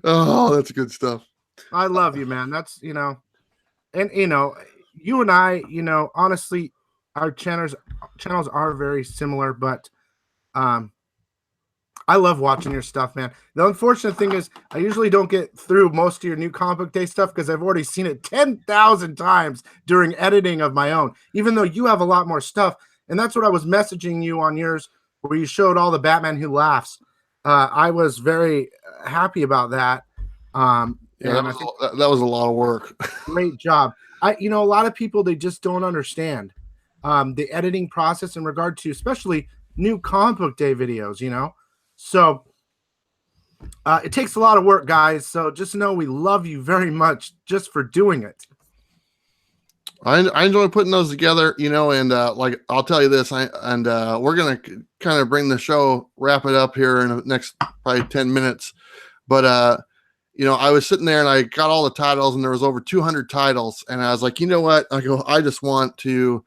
Oh, that's good stuff. I love you, man. That's, and you and I, honestly, our channels are very similar, but I love watching your stuff, man. The unfortunate thing is I usually don't get through most of your new comic book day stuff because I've already seen it 10,000 times during editing of my own, even though you have a lot more stuff. And that's what I was messaging you on yours, where you showed all the Batman Who Laughs. I was very happy about that. Yeah, that was a lot of work. Great job. A lot of people, they just don't understand the editing process in regard to especially new comic book day videos, So It takes a lot of work, guys. So just know we love you very much just for doing it. I enjoy putting those together, and like I'll tell you this, we're gonna kind of bring the show, wrap it up here in the next probably 10 minutes. But I was sitting there and I got all the titles, and there was over 200 titles, and I was like, you know what? I just want to.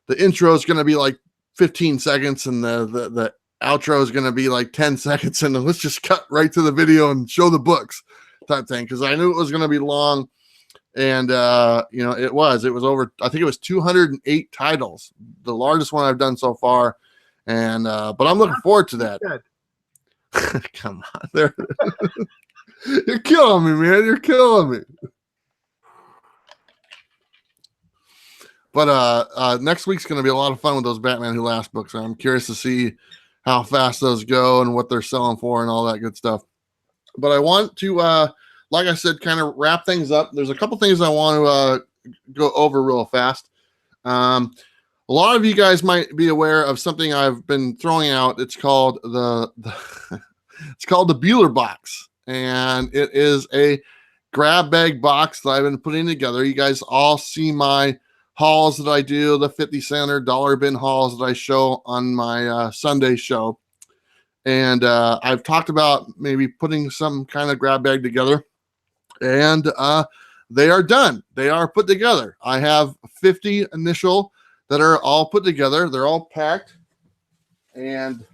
The intro is gonna be like 15 seconds, and the outro is gonna be like 10 seconds, and let's just cut right to the video and show the books type thing, because I knew it was gonna be long. And it was over, I think it was 208 titles, the largest one I've done so far. And but I'm looking forward to that. Come on, there. You're killing me, man. You're killing me. But next week's gonna be a lot of fun with those Batman Who Laughs books. I'm curious to see how fast those go and what they're selling for and all that good stuff. But I want to like I said, kind of wrap things up. There's a couple things I want to go over real fast. A lot of you guys might be aware of something I've been throwing out. It's called it's called the Bueller box, and it is a grab bag box that I've been putting together. You guys all see my hauls that I do, the 50 cent or dollar bin hauls that I show on my Sunday show. And I've talked about maybe putting some kind of grab bag together. And they are done. They are put together. I have 50 initial that are all put together. They're all packed, and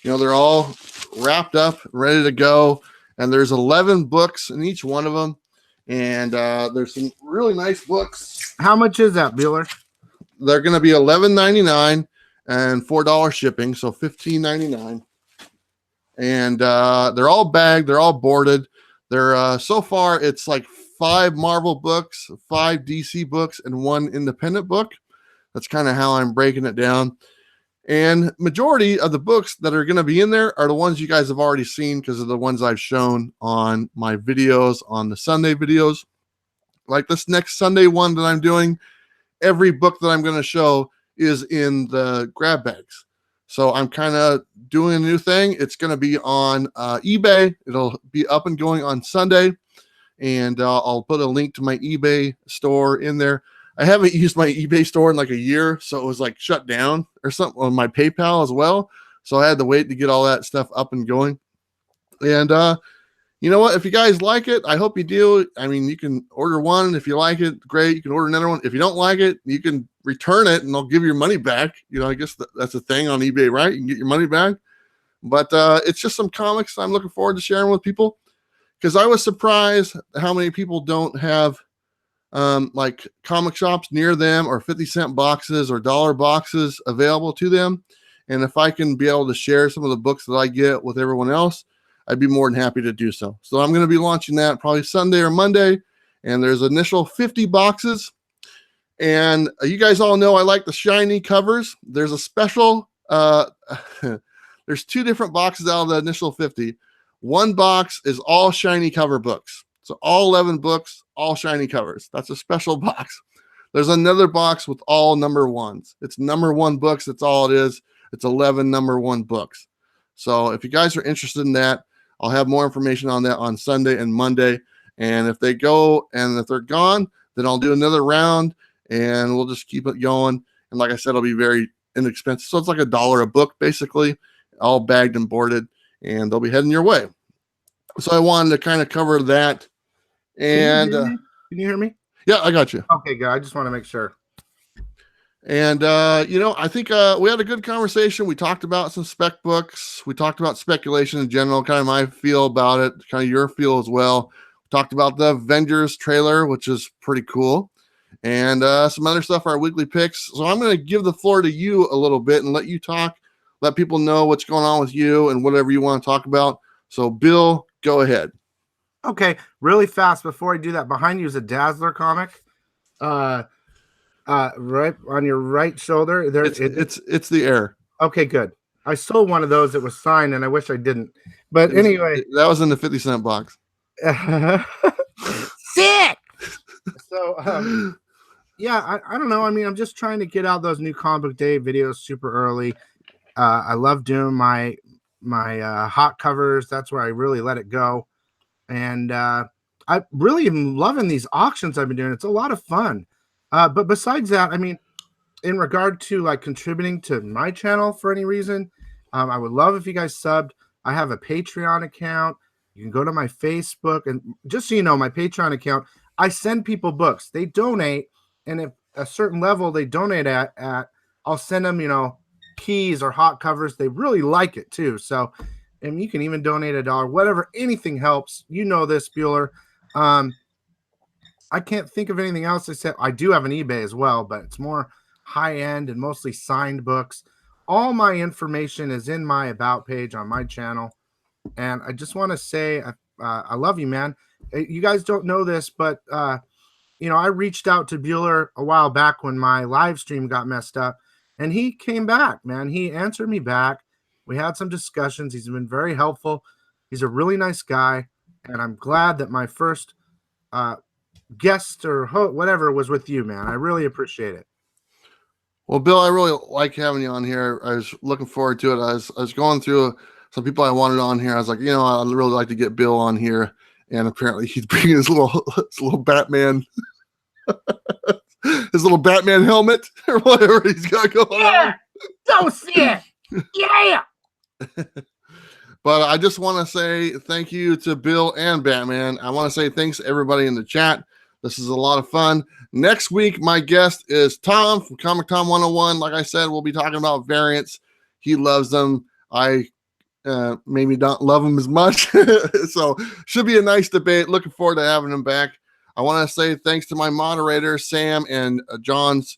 they're all wrapped up, ready to go. And there's 11 books in each one of them. And there's some really nice books. How much is that, Bueller? They're going to be $11.99 and $4 shipping, so $15.99. And they're all bagged. They're all boarded. They're so far, it's like 5 Marvel books, 5 DC books, and 1 independent book. That's kind of how I'm breaking it down. And majority of the books that are going to be in there are the ones you guys have already seen, because of the ones I've shown on my videos, on the Sunday videos. Like this next Sunday one that I'm doing, every book that I'm going to show is in the grab bags. So I'm kind of doing a new thing. It's going to be on eBay. It'll be up and going on Sunday. And I'll put a link to my eBay store in there. I haven't used my eBay store in like a year, so it was like shut down or something, on my PayPal as well. So I had to wait to get all that stuff up and going. And you know what? If you guys like it, I hope you do. I mean, you can order one. If you like it, great. You can order another one. If you don't like it, you can return it and they'll give you your money back. I guess that's a thing on eBay, right? You can get your money back. But it's just some comics I'm looking forward to sharing with people, because I was surprised how many people don't have like comic shops near them, or 50-cent boxes or dollar boxes available to them. And if I can be able to share some of the books that I get with everyone else, I'd be more than happy to do so. So I'm going to be launching that probably Sunday or Monday. And there's initial 50 boxes. And you guys all know I like the shiny covers. There's a special, there's 2 different boxes out of the initial 50. One box is all shiny cover books. So all 11 books, all shiny covers. That's a special box. There's another box with all number 1s. It's number 1 books. That's all it is. It's 11 number 1 books. So if you guys are interested in that, I'll have more information on that on Sunday and Monday. And if they go and if they're gone, then I'll do another round and we'll just keep it going. And like I said, it'll be very inexpensive. So it's like $1 a book, basically, all bagged and boarded, and they'll be heading your way. So I wanted to kind of cover that. And can you hear me? Yeah, I got you. Okay, good. I just want to make sure. And, I think we had a good conversation. We talked about some spec books. We talked about speculation in general, kind of my feel about it, kind of your feel as well. We talked about the Avengers trailer, which is pretty cool, and some other stuff, our weekly picks. So I'm going to give the floor to you a little bit and let you talk, let people know what's going on with you and whatever you want to talk about. So, Bill, go ahead. Okay, really fast before I do that, behind you is a Dazzler comic. Right on your right shoulder. There, it's the air. Okay, good. I sold one of those that was signed, and I wish I didn't. But anyway, that was in the 50-cent box. Sick. So, yeah, I don't know. I mean, I'm just trying to get out those new Comic Book Day videos super early. I love doing my my hot covers. That's where I really let it go. And I really am loving these auctions I've been doing. It's a lot of fun. But besides that, I mean, in regard to like contributing to my channel for any reason, I would love if you guys subbed. I have a Patreon account. You can go to my Facebook, and just so you know, my Patreon account, I send people books. They donate, and if a certain level they donate at I'll send them, keys or hot covers. They really like it too. So, and you can even donate $1, whatever, anything helps. You know this, Bueller. I can't think of anything else except I do have an eBay as well, but it's more high end and mostly signed books. All my information is in my about page on my channel. And I just want to say, I love you, man. You guys don't know this, but, I reached out to Bueller a while back when my live stream got messed up, and he came back, man. He answered me back. We had some discussions. He's been very helpful. He's a really nice guy. And I'm glad that my first guest or whatever was with you, man. I really appreciate it. Well, Bill, I really like having you on here. I was looking forward to it. I was going through some people I wanted on here. I was like, I'd really like to get Bill on here. And apparently he's bringing his little Batman, his little Batman helmet or whatever he's got going on. Don't see it. Yeah. But I just want to say thank you to Bill and Batman. I want to say thanks to everybody in the chat. This is a lot of fun. Next week, my guest is Tom from Comic Tom 101. Like I said, we'll be talking about variants. He loves them. I maybe don't love them as much. So should be a nice debate. Looking forward to having him back. I want to say thanks to my moderators, Sam and John's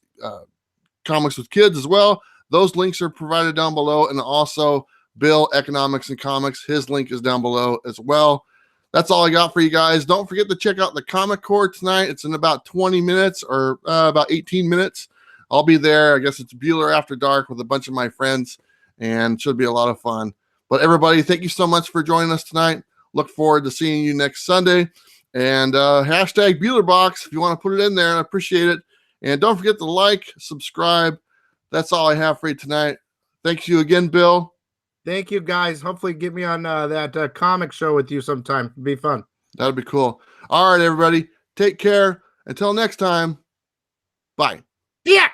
Comics with Kids as well. Those links are provided down below. And also Bill, Economics and Comics. His link is down below as well. That's all I got for you guys. Don't forget to check out the Comic Core tonight. It's in about 20 minutes or about 18 minutes. I'll be there. I guess it's Bueller After Dark with a bunch of my friends, and should be a lot of fun. But everybody, thank you so much for joining us tonight. Look forward to seeing you next Sunday. And hashtag BuellerBox if you want to put it in there. I appreciate it. And don't forget to like, subscribe. That's all I have for you tonight. Thank you again, Bill. Thank you, guys. Hopefully get me on that comic show with you sometime. It'd be fun. That'd be cool. All right, everybody. Take care. Until next time. Bye. Yeah.